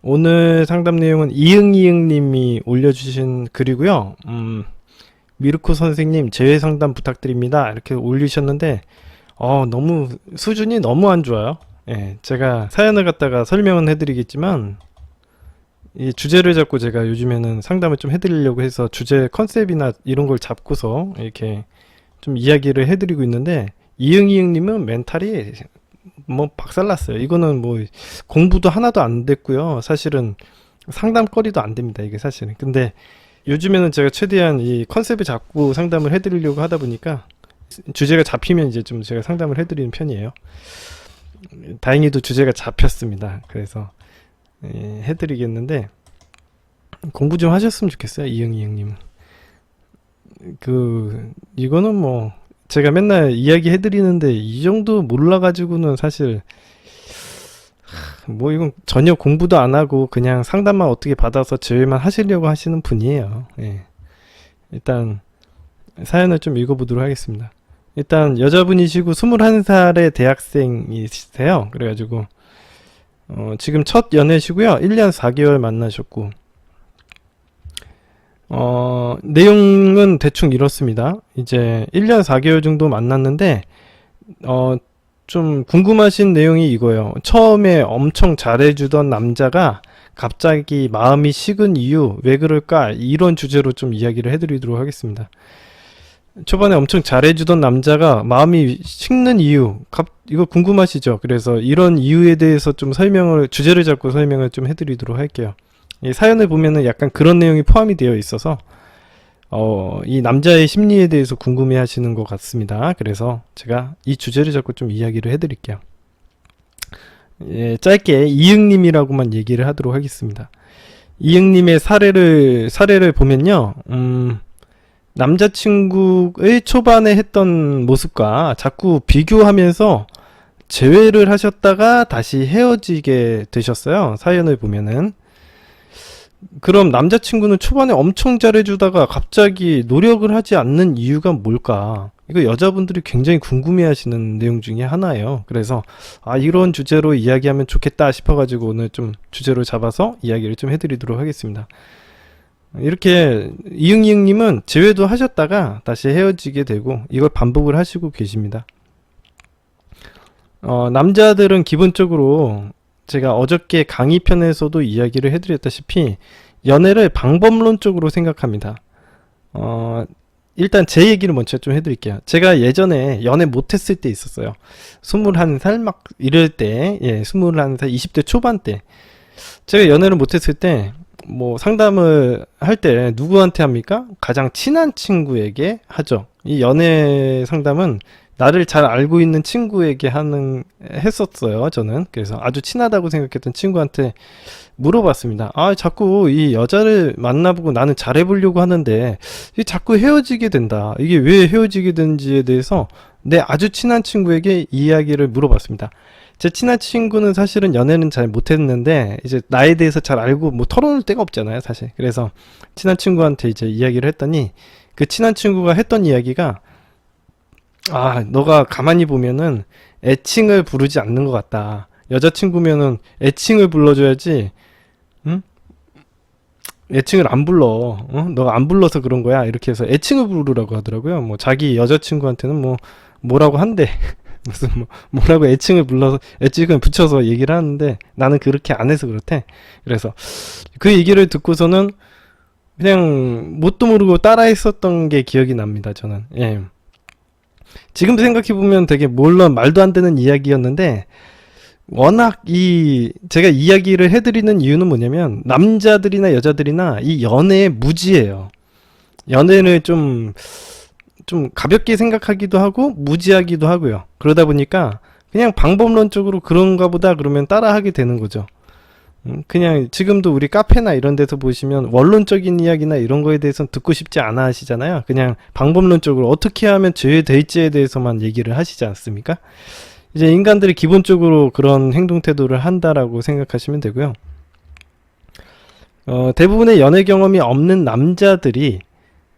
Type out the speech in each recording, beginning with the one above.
오늘 상담 내용은 이응이응님이 올려주신 글이고요. 미르코 선생님 재회 상담 부탁드립니다. 이렇게 올리셨는데 너무 수준이 너무 안 좋아요. 예, 제가 사연을 갖다가 설명은 해드리겠지만 이 주제를 잡고 제가 요즘에는 상담을 좀 해드리려고 해서 주제 컨셉이나 이런 걸 잡고서 이렇게 좀 이야기를 해드리고 있는데 이응이응님은 멘탈이 뭐 박살났어요. 이거는 뭐 공부도 하나도 안 됐고요. 사실은 상담거리도 안 됩니다. 이게 사실은. 근데 요즘에는 제가 최대한 이 컨셉을 잡고 상담을 해드리려고 하다 보니까 주제가 잡히면 이제 좀 제가 상담을 해드리는 편이에요. 다행히도 주제가 잡혔습니다. 그래서 해드리겠는데 공부 좀 하셨으면 좋겠어요. 이영희 형님. 이거는 뭐 제가 맨날 이야기 해드리는데 이 정도 몰라가지고는 사실 뭐 이건 전혀 공부도 안 하고 그냥 상담만 어떻게 받아서 제외만 하시려고 하시는 분이에요. 예. 일단 사연을 좀 읽어보도록 하겠습니다. 일단 여자분이시고 21살의 대학생이세요. 그래가지고 지금 첫 연애시고요. 1년 4개월 만나셨고 내용은 대충 이렇습니다. 이제 1년 4개월 정도 만났는데 좀 궁금하신 내용이 이거예요. 처음에 엄청 잘해주던 남자가 갑자기 마음이 식은 이유 왜 그럴까, 이런 주제로 좀 이야기를 해드리도록 하겠습니다. 초반에 엄청 잘해주던 남자가 마음이 식는 이유, 이거 궁금하시죠? 그래서 이런 이유에 대해서 좀 주제를 잡고 설명을 좀 해드리도록 할게요. 이 사연을 보면은 약간 그런 내용이 포함이 되어 있어서 이 남자의 심리에 대해서 궁금해 하시는 것 같습니다. 그래서 제가 이 주제를 잡고 좀 이야기를 해드릴게요. 예, 짧게 이응님이라고만 얘기를 하도록 하겠습니다. 이응님의 사례를 보면요. 남자친구의 초반에 했던 모습과 자꾸 비교하면서 재회를 하셨다가 다시 헤어지게 되셨어요. 사연을 보면은. 그럼 남자친구는 초반에 엄청 잘해주다가 갑자기 노력을 하지 않는 이유가 뭘까? 이거 여자분들이 굉장히 궁금해하시는 내용 중에 하나예요. 그래서 이런 주제로 이야기하면 좋겠다 싶어가지고 오늘 좀 주제로 잡아서 이야기를 좀 해드리도록 하겠습니다. 이렇게 이응이응님은 재회도 하셨다가 다시 헤어지게 되고 이걸 반복을 하시고 계십니다. 남자들은 기본적으로 제가 어저께 강의편에서도 이야기를 해드렸다시피 연애를 방법론적으로 생각합니다. 일단 제 얘기를 먼저 좀 해드릴게요. 제가 예전에 연애 못했을 때 있었어요. 21살 막 이럴 때, 21살 20대 초반 때 제가 연애를 못했을 때 뭐 상담을 할 때 누구한테 합니까? 가장 친한 친구에게 하죠. 이 연애 상담은 나를 잘 알고 있는 친구에게 했었어요, 저는. 그래서 아주 친하다고 생각했던 친구한테 물어봤습니다. 자꾸 이 여자를 만나보고 나는 잘해보려고 하는데, 자꾸 헤어지게 된다. 이게 왜 헤어지게 되는지에 대해서 내 아주 친한 친구에게 이야기를 물어봤습니다. 제 친한 친구는 사실은 연애는 잘 못했는데, 이제 나에 대해서 잘 알고 뭐 털어놓을 데가 없잖아요, 사실. 그래서 친한 친구한테 이제 이야기를 했더니, 그 친한 친구가 했던 이야기가, 너가 가만히 보면은 애칭을 부르지 않는 것 같다. 여자친구면은 애칭을 불러줘야지, 응? 애칭을 안 불러. 너가 안 불러서 그런 거야. 이렇게 해서 애칭을 부르라고 하더라고요. 뭐 자기 여자친구한테는 뭐라고 한대. 무슨 뭐라고 애칭을 붙여서 얘기를 하는데 나는 그렇게 안 해서 그렇대. 그래서 그 얘기를 듣고서는 그냥 뭣도 모르고 따라 했었던 게 기억이 납니다. 저는. 예. 지금 생각해보면 되게 물론 말도 안 되는 이야기였는데 워낙 제가 이야기를 해드리는 이유는 뭐냐면 남자들이나 여자들이나 이 연애에 무지해요. 연애를 좀 가볍게 생각하기도 하고 무지하기도 하고요. 그러다 보니까 그냥 방법론적으로 그런가 보다 그러면 따라하게 되는 거죠. 그냥 지금도 우리 카페나 이런 데서 보시면 원론적인 이야기나 이런 거에 대해서는 듣고 싶지 않아 하시잖아요. 그냥 방법론적으로 어떻게 하면 제외될지에 대해서만 얘기를 하시지 않습니까? 이제 인간들이 기본적으로 그런 행동 태도를 한다라고 생각하시면 되고요. 대부분의 연애 경험이 없는 남자들이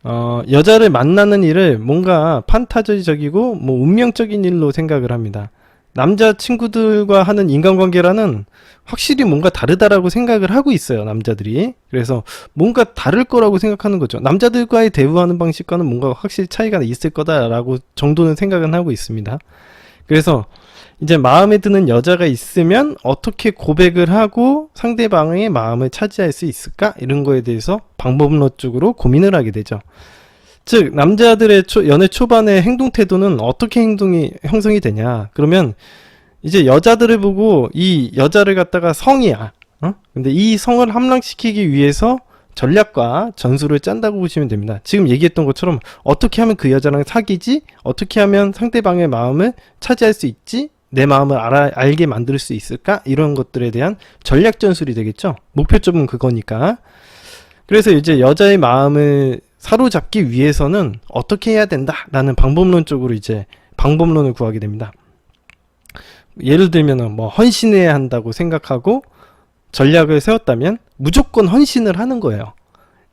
여자를 만나는 일을 뭔가 판타지적이고 뭐 운명적인 일로 생각을 합니다. 남자친구들과 하는 인간관계라는 확실히 뭔가 다르다라고 생각을 하고 있어요, 남자들이. 그래서 뭔가 다를 거라고 생각하는 거죠. 남자들과의 대우하는 방식과는 뭔가 확실히 차이가 있을 거다라고 정도는 생각은 하고 있습니다. 그래서 이제 마음에 드는 여자가 있으면 어떻게 고백을 하고 상대방의 마음을 차지할 수 있을까? 이런 거에 대해서 방법론 쪽으로 고민을 하게 되죠. 즉 남자들의 연애 초반의 행동 태도는 어떻게 형성이 되냐, 그러면 이제 여자들을 보고 이 여자를 갖다가 성이야, 근데 이 성을 함락시키기 위해서 전략과 전술을 짠다고 보시면 됩니다. 지금 얘기했던 것처럼 어떻게 하면 그 여자랑 사귀지, 어떻게 하면 상대방의 마음을 차지할 수 있지, 내 마음을 알게 만들 수 있을까, 이런 것들에 대한 전략 전술이 되겠죠. 목표점은 그거니까. 그래서 이제 여자의 마음을 사로잡기 위해서는 어떻게 해야 된다라는 방법론 쪽으로 이제 방법론을 구하게 됩니다. 예를 들면은 뭐 헌신해야 한다고 생각하고 전략을 세웠다면 무조건 헌신을 하는 거예요.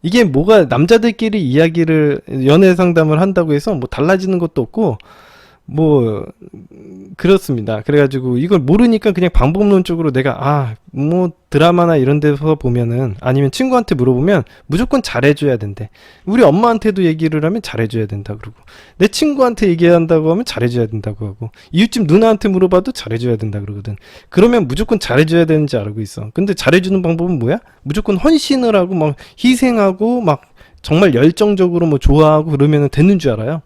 이게 뭐가 남자들끼리 이야기를 연애 상담을 한다고 해서 뭐 달라지는 것도 없고 뭐 그렇습니다. 그래가지고 이걸 모르니까 그냥 방법론적으로 내가 뭐 드라마나 이런 데서 보면은, 아니면 친구한테 물어보면 무조건 잘해줘야 된대. 우리 엄마한테도 얘기를 하면 잘해줘야 된다 그러고, 내 친구한테 얘기한다고 하면 잘해줘야 된다고 하고, 이웃집 누나한테 물어봐도 잘해줘야 된다 그러거든. 그러면 무조건 잘해줘야 되는지 알고 있어. 근데 잘해주는 방법은 뭐야? 무조건 헌신을 하고 막 희생하고 막 정말 열정적으로 뭐 좋아하고 그러면 되는 줄 알아요.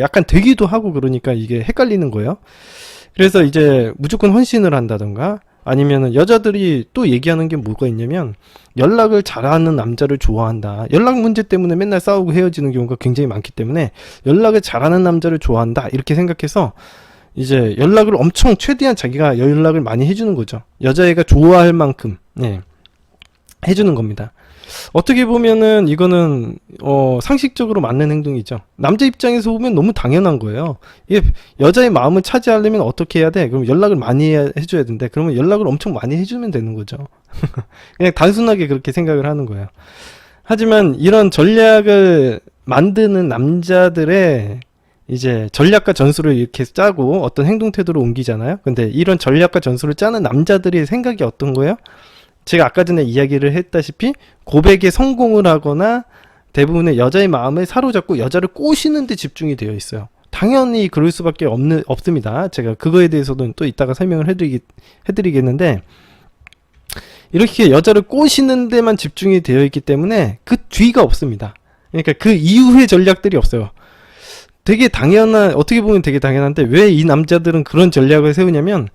약간 되기도 하고, 그러니까 이게 헷갈리는 거예요. 그래서 이제 무조건 헌신을 한다던가, 아니면은 여자들이 또 얘기하는 게 뭐가 있냐면 연락을 잘하는 남자를 좋아한다. 연락 문제 때문에 맨날 싸우고 헤어지는 경우가 굉장히 많기 때문에 연락을 잘하는 남자를 좋아한다, 이렇게 생각해서 이제 연락을 엄청 최대한 자기가 연락을 많이 해주는 거죠. 여자애가 좋아할 만큼 해주는 겁니다. 어떻게 보면은 이거는 상식적으로 맞는 행동이죠. 남자 입장에서 보면 너무 당연한 거예요. 이게 여자의 마음을 차지하려면 어떻게 해야 돼? 그럼 연락을 많이 해줘야 된대. 그러면 연락을 엄청 많이 해주면 되는 거죠. 그냥 단순하게 그렇게 생각을 하는 거예요. 하지만 이런 전략을 만드는 남자들의 이제 전략과 전술을 이렇게 짜고 어떤 행동 태도로 옮기잖아요. 근데 이런 전략과 전술을 짜는 남자들의 생각이 어떤 거예요? 제가 아까 전에 이야기를 했다시피 고백에 성공을 하거나 대부분의 여자의 마음을 사로잡고 여자를 꼬시는 데 집중이 되어 있어요. 당연히 그럴 수밖에 없습니다. 제가 그거에 대해서는 또 이따가 설명을 해드리겠는데, 이렇게 여자를 꼬시는 데만 집중이 되어 있기 때문에 그 뒤가 없습니다. 그러니까 그 이후의 전략들이 없어요. 어떻게 보면 되게 당연한데 왜 이 남자들은 그런 전략을 세우냐면,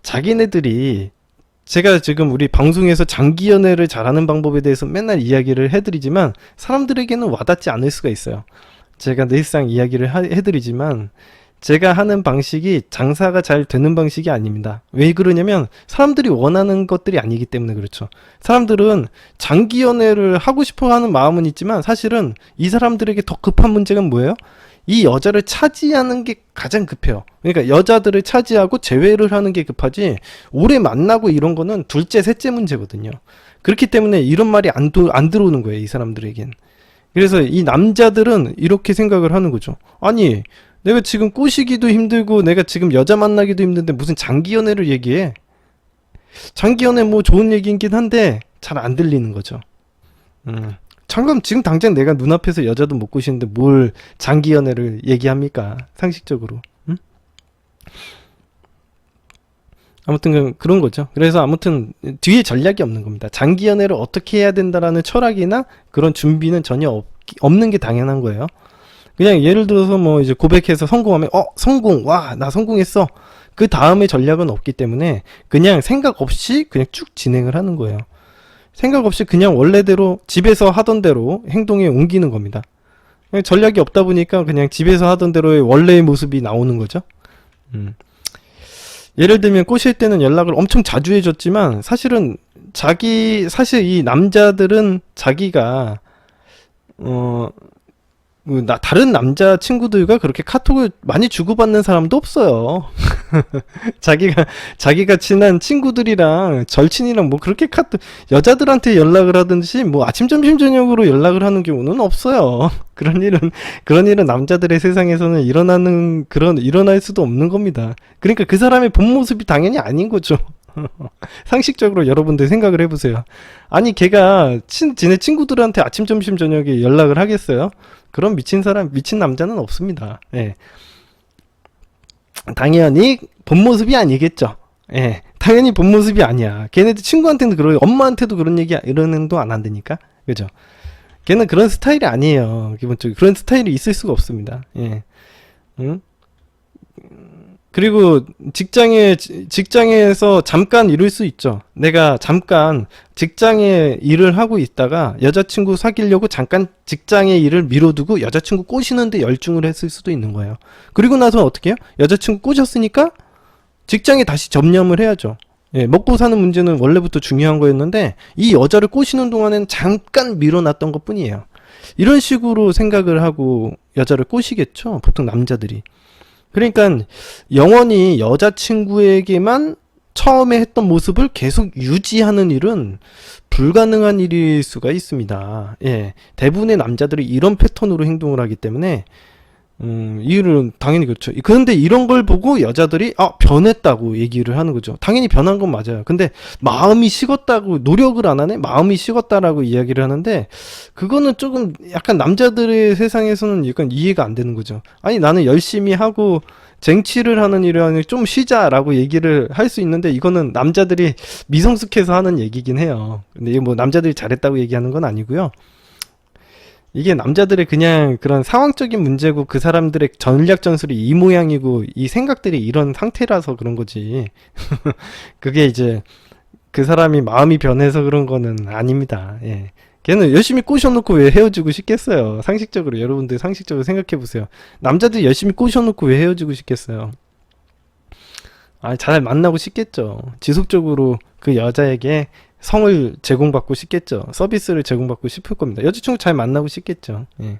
자기네들이, 제가 지금 우리 방송에서 장기 연애를 잘하는 방법에 대해서 맨날 이야기를 해드리지만 사람들에게는 와닿지 않을 수가 있어요. 제가 늘상 이야기를 해드리지만 제가 하는 방식이 장사가 잘 되는 방식이 아닙니다. 왜 그러냐면 사람들이 원하는 것들이 아니기 때문에 그렇죠. 사람들은 장기 연애를 하고 싶어 하는 마음은 있지만 사실은 이 사람들에게 더 급한 문제가 뭐예요? 이 여자를 차지하는 게 가장 급해요. 그러니까 여자들을 차지하고 제외를 하는 게 급하지, 오래 만나고 이런 거는 둘째, 셋째 문제거든요. 그렇기 때문에 이런 말이 안 들어오는 거예요, 이 사람들에겐. 그래서 이 남자들은 이렇게 생각을 하는 거죠. 아니, 내가 지금 꼬시기도 힘들고 내가 지금 여자 만나기도 힘든데 무슨 장기 연애를 얘기해? 장기 연애 뭐 좋은 얘기긴 한데 잘 안 들리는 거죠. 잠깐 지금 당장 내가 눈앞에서 여자도 못 꼬시는데 뭘 장기 연애를 얘기합니까? 상식적으로. 아무튼 그런 거죠. 그래서 아무튼 뒤에 전략이 없는 겁니다. 장기 연애를 어떻게 해야 된다라는 철학이나 그런 준비는 전혀 없는 게 당연한 거예요. 그냥 예를 들어서 뭐 이제 고백해서 성공하면 성공, 와, 나 성공했어. 그 다음에 전략은 없기 때문에 그냥 생각 없이 그냥 쭉 진행을 하는 거예요. 생각 없이 그냥 원래대로 집에서 하던 대로 행동에 옮기는 겁니다. 그냥 전략이 없다 보니까 그냥 집에서 하던 대로의 원래의 모습이 나오는 거죠. 예를 들면 꼬실 때는 연락을 엄청 자주 해줬지만 사실 이 남자들은 자기가 다른 남자 친구들과 그렇게 카톡을 많이 주고받는 사람도 없어요. 자기가 친한 친구들이랑 절친이랑 뭐 그렇게 여자들한테 연락을 하든지 뭐 아침, 점심, 저녁으로 연락을 하는 경우는 없어요. 그런 일은 남자들의 세상에서는 일어날 수도 없는 겁니다. 그러니까 그 사람의 본 모습이 당연히 아닌 거죠. 상식적으로 여러분들 생각을 해보세요. 아니, 걔가 지네 친구들한테 아침, 점심, 저녁에 연락을 하겠어요? 그런 미친 남자는 없습니다. 예. 당연히 본 모습이 아니겠죠. 예. 당연히 본 모습이 아니야. 걔네들 친구한테는 엄마한테도 이런 행동 안 한다니까? 그죠? 걔는 그런 스타일이 아니에요. 기본적으로. 그런 스타일이 있을 수가 없습니다. 예. 응? 그리고 직장에서 잠깐 이룰 수 있죠. 내가 잠깐 직장에 일을 하고 있다가 여자친구 사귀려고 잠깐 직장의 일을 미뤄두고 여자친구 꼬시는데 열중을 했을 수도 있는 거예요. 그리고 나서 어떻게 해요? 여자친구 꼬셨으니까 직장에 다시 전념을 해야죠. 예, 먹고 사는 문제는 원래부터 중요한 거였는데 이 여자를 꼬시는 동안에는 잠깐 미뤄놨던 것 뿐이에요. 이런 식으로 생각을 하고 여자를 꼬시겠죠. 보통 남자들이. 그러니까 영원히 여자친구에게만 처음에 했던 모습을 계속 유지하는 일은 불가능한 일일 수가 있습니다. 예, 대부분의 남자들이 이런 패턴으로 행동을 하기 때문에 이 일은 당연히 그렇죠. 그런데 이런 걸 보고 여자들이 변했다고 얘기를 하는 거죠. 당연히 변한 건 맞아요. 근데 마음이 식었다고, 노력을 안 하네? 마음이 식었다라고 이야기를 하는데 그거는 조금 약간 남자들의 세상에서는 약간 이해가 안 되는 거죠. 아니, 나는 열심히 하고 쟁취를 하는 일을 좀 쉬자라고 얘기를 할 수 있는데 이거는 남자들이 미성숙해서 하는 얘기긴 해요. 근데 이게 뭐 남자들이 잘했다고 얘기하는 건 아니고요. 이게 남자들의 그냥 그런 상황적인 문제고 그 사람들의 전략 전술이 이 모양이고 이 생각들이 이런 상태라서 그런 거지. 그게 이제 그 사람이 마음이 변해서 그런 거는 아닙니다. 예. 걔는 열심히 꼬셔놓고 왜 헤어지고 싶겠어요? 상식적으로, 여러분들 상식적으로 생각해 보세요. 남자들 열심히 꼬셔놓고 왜 헤어지고 싶겠어요? 잘 만나고 싶겠죠. 지속적으로 그 여자에게 성을 제공받고 싶겠죠. 서비스를 제공받고 싶을 겁니다. 여자친구 잘 만나고 싶겠죠. 예.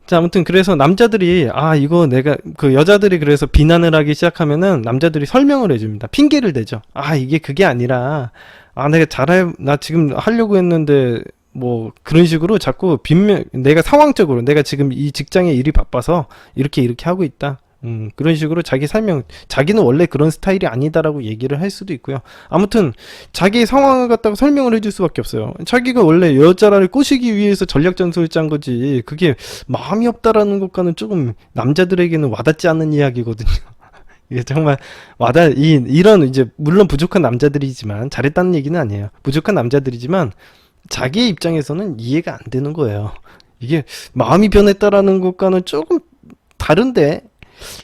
자, 아무튼 그래서 남자들이 이거 내가 여자들이 그래서 비난을 하기 시작하면은 남자들이 설명을 해줍니다. 핑계를 대죠. 이게 그게 아니라 나 지금 하려고 했는데 뭐 그런 식으로 자꾸 내가 상황적으로 내가 지금 이 직장에 일이 바빠서 이렇게 하고 있다. 그런 식으로 자기는 원래 그런 스타일이 아니다라고 얘기를 할 수도 있고요. 아무튼 자기 상황을 갖다가 설명을 해줄 수밖에 없어요. 자기가 원래 여자를 꼬시기 위해서 전략전술을 짠 거지. 그게 마음이 없다라는 것과는 조금 남자들에게는 와닿지 않는 이야기거든요. 이게 정말 이런 이제 물론 부족한 남자들이지만 잘했다는 얘기는 아니에요. 부족한 남자들이지만 자기의 입장에서는 이해가 안 되는 거예요. 이게 마음이 변했다라는 것과는 조금 다른데.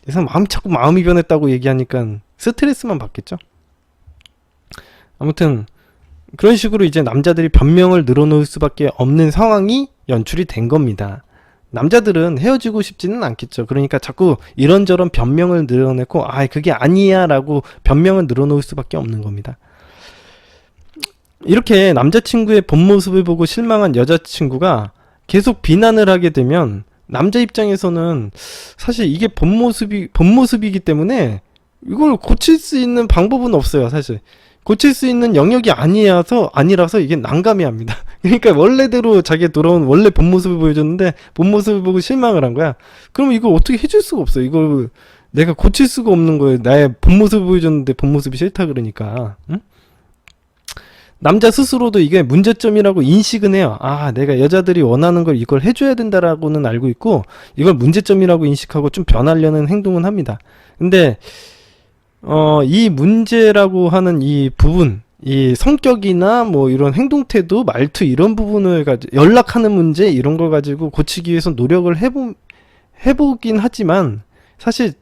그래서 자꾸 마음이 변했다고 얘기하니까 스트레스만 받겠죠. 아무튼 그런 식으로 이제 남자들이 변명을 늘어놓을 수밖에 없는 상황이 연출이 된 겁니다. 남자들은 헤어지고 싶지는 않겠죠. 그러니까 자꾸 이런저런 변명을 늘어내고 그게 아니야 라고 변명을 늘어놓을 수밖에 없는 겁니다. 이렇게 남자친구의 본 모습을 보고 실망한 여자친구가 계속 비난을 하게 되면 남자 입장에서는 사실 이게 본 모습이기 때문에 이걸 고칠 수 있는 방법은 없어요. 사실 고칠 수 있는 영역이 아니라서 이게 난감해합니다. 그러니까 원래대로 자기가 돌아온 원래 본 모습을 보여줬는데 본 모습을 보고 실망을 한 거야. 그럼 이걸 어떻게 해줄 수가 없어요. 이걸 내가 고칠 수가 없는 거예요. 나의 본 모습을 보여줬는데 본 모습이 싫다 그러니까. 응? 남자 스스로도 이게 문제점이라고 인식은 해요. 내가 여자들이 원하는 걸 이걸 해줘야 된다라고는 알고 있고 이걸 문제점이라고 인식하고 좀 변하려는 행동은 합니다. 근데 이 문제라고 하는 이 부분, 이 성격이나 뭐 이런 행동태도, 말투 이런 부분을 가지고 연락하는 문제 이런 걸 가지고 고치기 위해서 노력을 해보긴 하지만 사실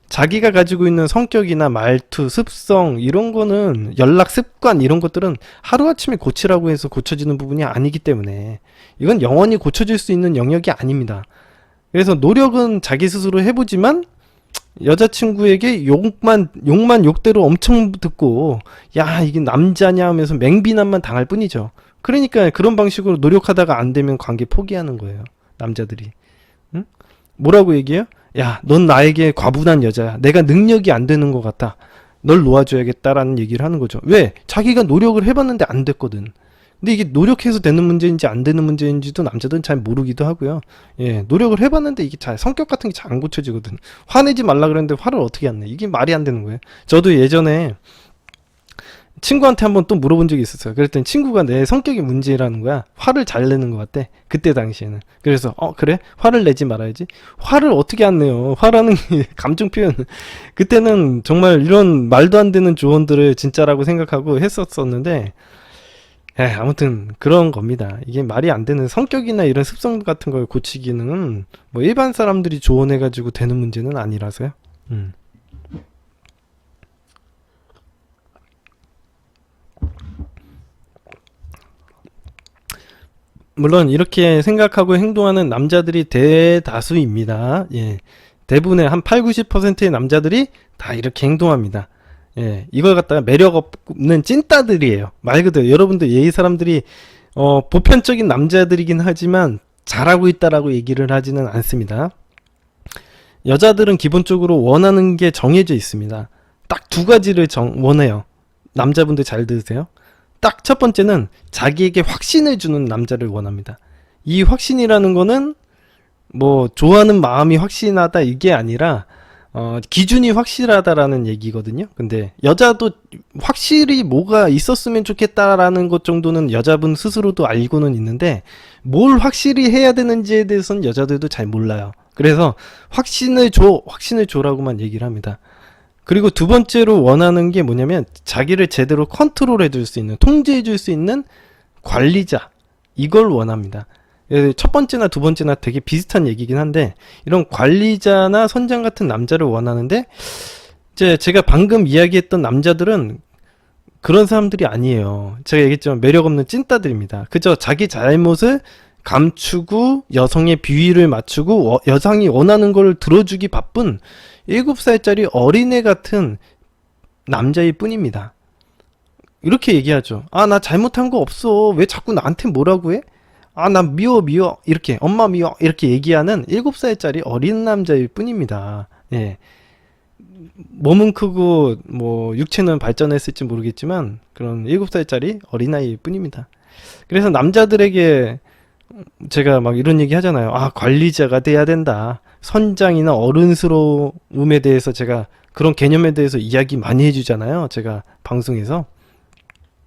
자기가 가지고 있는 성격이나 말투, 습성 이런 거는 연락 습관 이런 것들은 하루아침에 고치라고 해서 고쳐지는 부분이 아니기 때문에 이건 영원히 고쳐질 수 있는 영역이 아닙니다. 그래서 노력은 자기 스스로 해보지만 여자친구에게 욕만 욕대로 엄청 듣고 이게 남자냐 하면서 맹비난만 당할 뿐이죠. 그러니까 그런 방식으로 노력하다가 안 되면 관계 포기하는 거예요. 남자들이. 응? 뭐라고 얘기해요? 야, 넌 나에게 과분한 여자야. 내가 능력이 안 되는 것 같아. 널 놓아줘야겠다라는 얘기를 하는 거죠. 왜? 자기가 노력을 해봤는데 안 됐거든. 근데 이게 노력해서 되는 문제인지 안 되는 문제인지도 남자들은 잘 모르기도 하고요. 예, 노력을 해봤는데 이게 잘 성격 같은 게 잘 안 고쳐지거든. 화내지 말라 그랬는데 화를 어떻게 안 내? 이게 말이 안 되는 거예요. 저도 예전에 친구한테 한번 또 물어본 적이 있었어요. 그랬더니 친구가 내 성격이 문제라는 거야. 화를 잘 내는 것 같대. 그때 당시에는. 그래서 그래? 화를 내지 말아야지. 화를 어떻게 안 내요? 화라는 게 감정 표현. 그때는 정말 이런 말도 안 되는 조언들을 진짜라고 생각하고 했었었는데 아무튼 그런 겁니다. 이게 말이 안 되는 성격이나 이런 습성 같은 걸 고치기는 뭐 일반 사람들이 조언해가지고 되는 문제는 아니라서요. 물론 이렇게 생각하고 행동하는 남자들이 대다수입니다. 예. 대부분의 한 8, 90%의 남자들이 다 이렇게 행동합니다. 예. 이걸 갖다가 매력 없는 찐따들이에요. 말 그대로 여러분들 예의 사람들이 보편적인 남자들이긴 하지만 잘하고 있다라고 얘기를 하지는 않습니다. 여자들은 기본적으로 원하는 게 정해져 있습니다. 딱 두 가지를 원해요. 남자분들 잘 들으세요. 딱 첫 번째는 자기에게 확신을 주는 남자를 원합니다. 이 확신이라는 거는 뭐 좋아하는 마음이 확신하다 이게 아니라 기준이 확실하다라는 얘기거든요. 근데 여자도 확실히 뭐가 있었으면 좋겠다라는 것 정도는 여자분 스스로도 알고는 있는데 뭘 확실히 해야 되는지에 대해서는 여자들도 잘 몰라요. 그래서 확신을 줘라고만 얘기를 합니다. 그리고 두 번째로 원하는 게 뭐냐면 자기를 제대로 컨트롤해 줄 수 있는, 통제해 줄 수 있는 관리자, 이걸 원합니다. 첫 번째나 두 번째나 되게 비슷한 얘기긴 한데 이런 관리자나 선장 같은 남자를 원하는데 이제 제가 방금 이야기했던 남자들은 그런 사람들이 아니에요. 제가 얘기했지만 매력 없는 찐따들입니다. 그저 자기 잘못을 감추고 여성의 비위를 맞추고 여성이 원하는 걸 들어주기 바쁜 7살짜리 어린애 같은 남자일 뿐입니다. 이렇게 얘기하죠. 나 잘못한 거 없어. 왜 자꾸 나한테 뭐라고 해? 나 미워 이렇게 엄마 미워 이렇게 얘기하는 7살짜리 어린 남자일 뿐입니다. 예. 몸은 크고 뭐 육체는 발전했을지 모르겠지만 그런 7살짜리 어린아이일 뿐입니다. 그래서 남자들에게 제가 막 이런 얘기 하잖아요. 관리자가 돼야 된다. 선장이나 어른스러움에 대해서 제가 그런 개념에 대해서 이야기 많이 해주잖아요. 제가 방송에서.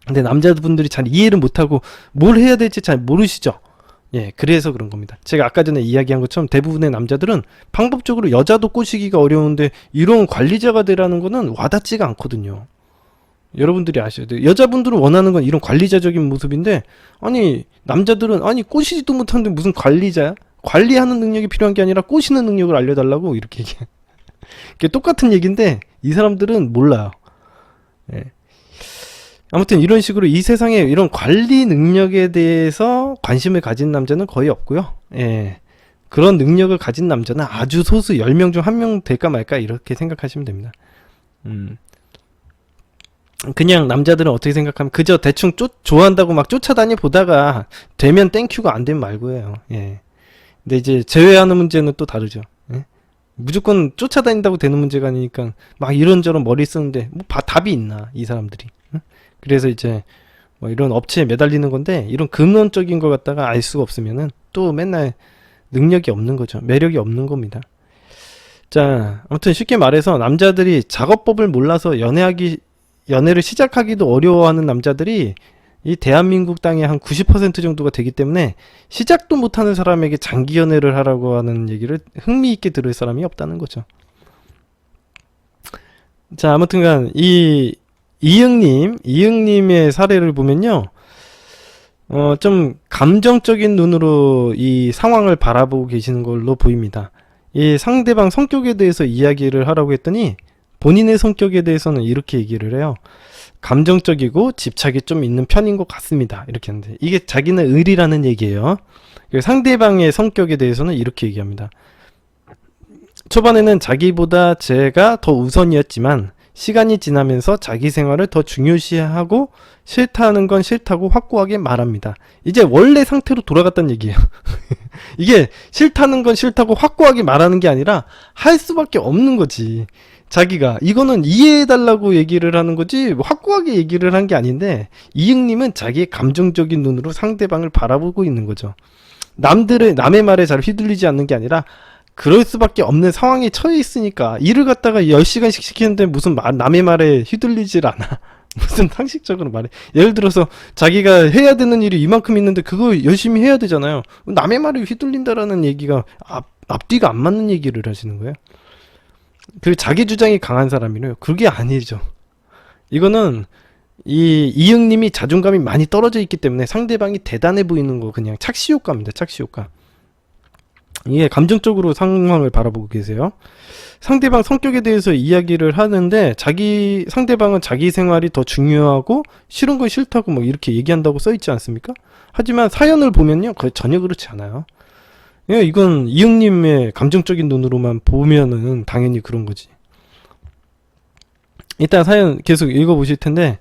근데 남자분들이 잘 이해를 못하고 뭘 해야 될지 잘 모르시죠. 예, 그래서 그런 겁니다. 제가 아까 전에 이야기한 것처럼 대부분의 남자들은 방법적으로 여자도 꼬시기가 어려운데 이런 관리자가 되라는 거는 와닿지가 않거든요. 여러분들이 아셔야 돼요. 여자분들은 원하는 건 이런 관리자적인 모습인데 남자들은 꼬시지도 못하는데 무슨 관리자야? 관리하는 능력이 필요한 게 아니라 꼬시는 능력을 알려달라고 이렇게 얘기해. 이게 똑같은 얘기인데 이 사람들은 몰라요. 예. 아무튼 이런 식으로 이 세상에 이런 관리 능력에 대해서 관심을 가진 남자는 거의 없고요. 예. 그런 능력을 가진 남자는 아주 소수 10명 중 1명 될까 말까 이렇게 생각하시면 됩니다. 그냥 남자들은 어떻게 생각하면 그저 대충 좋아한다고 막 쫓아다니 보다가 되면 땡큐가 안 되면 말고예요. 예. 근데 이제 제외하는 문제는 또 다르죠. 예? 무조건 쫓아다닌다고 되는 문제가 아니니까 막 이런저런 머리 쓰는데 뭐 답이 있나 이 사람들이. 예? 그래서 이제 뭐 이런 업체에 매달리는 건데 이런 근원적인 거 갖다가 알 수가 없으면은 또 맨날 능력이 없는 거죠. 매력이 없는 겁니다. 자, 아무튼 쉽게 말해서 남자들이 작업법을 몰라서 연애를 시작하기도 어려워하는 남자들이 이 대한민국 땅의 한 90% 정도가 되기 때문에 시작도 못하는 사람에게 장기 연애를 하라고 하는 얘기를 흥미있게 들을 사람이 없다는 거죠. 자, 아무튼간 이 이응님의 사례를 보면요, 좀 감정적인 눈으로 이 상황을 바라보고 계시는 걸로 보입니다. 이 상대방 성격에 대해서 이야기를 하라고 했더니 본인의 성격에 대해서는 이렇게 얘기를 해요. 감정적이고 집착이 좀 있는 편인 것 같습니다. 이렇게 하는데 이게 자기는 을이라는 얘기예요. 상대방의 성격에 대해서는 이렇게 얘기합니다. 초반에는 자기보다 제가 더 우선이었지만 시간이 지나면서 자기 생활을 더 중요시하고 싫다는 건 싫다고 확고하게 말합니다. 이제 원래 상태로 돌아갔다는 얘기예요. 이게 싫다는 건 싫다고 확고하게 말하는 게 아니라 할 수밖에 없는 거지. 자기가 이거는 이해해달라고 얘기를 하는 거지 확고하게 얘기를 한 게 아닌데, 이응님은 자기의 감정적인 눈으로 상대방을 바라보고 있는 거죠. 남의 말에 잘 휘둘리지 않는 게 아니라 그럴 수밖에 없는 상황에 처해 있으니까. 일을 갖다가 10시간씩 시키는데 무슨 남의 말에 휘둘리질 않아. 무슨 상식적으로 말해. 예를 들어서 자기가 해야 되는 일이 이만큼 있는데 그거 열심히 해야 되잖아요. 남의 말에 휘둘린다라는 얘기가 앞뒤가 안 맞는 얘기를 하시는 거예요. 그리고 자기 주장이 강한 사람이래요. 그게 아니죠. 이거는 이응님이 자존감이 많이 떨어져 있기 때문에 상대방이 대단해 보이는 거, 그냥 착시 효과입니다. 착시 효과. 이게 감정적으로 상황을 바라보고 계세요. 상대방 성격에 대해서 이야기를 하는데 상대방은 자기 생활이 더 중요하고 싫은 건 싫다고 뭐 이렇게 얘기한다고 써있지 않습니까? 하지만 사연을 보면요, 전혀 그렇지 않아요. 이건 이응님의 감정적인 눈으로만 보면은 당연히 그런 거지. 이따 사연 계속 읽어보실 텐데,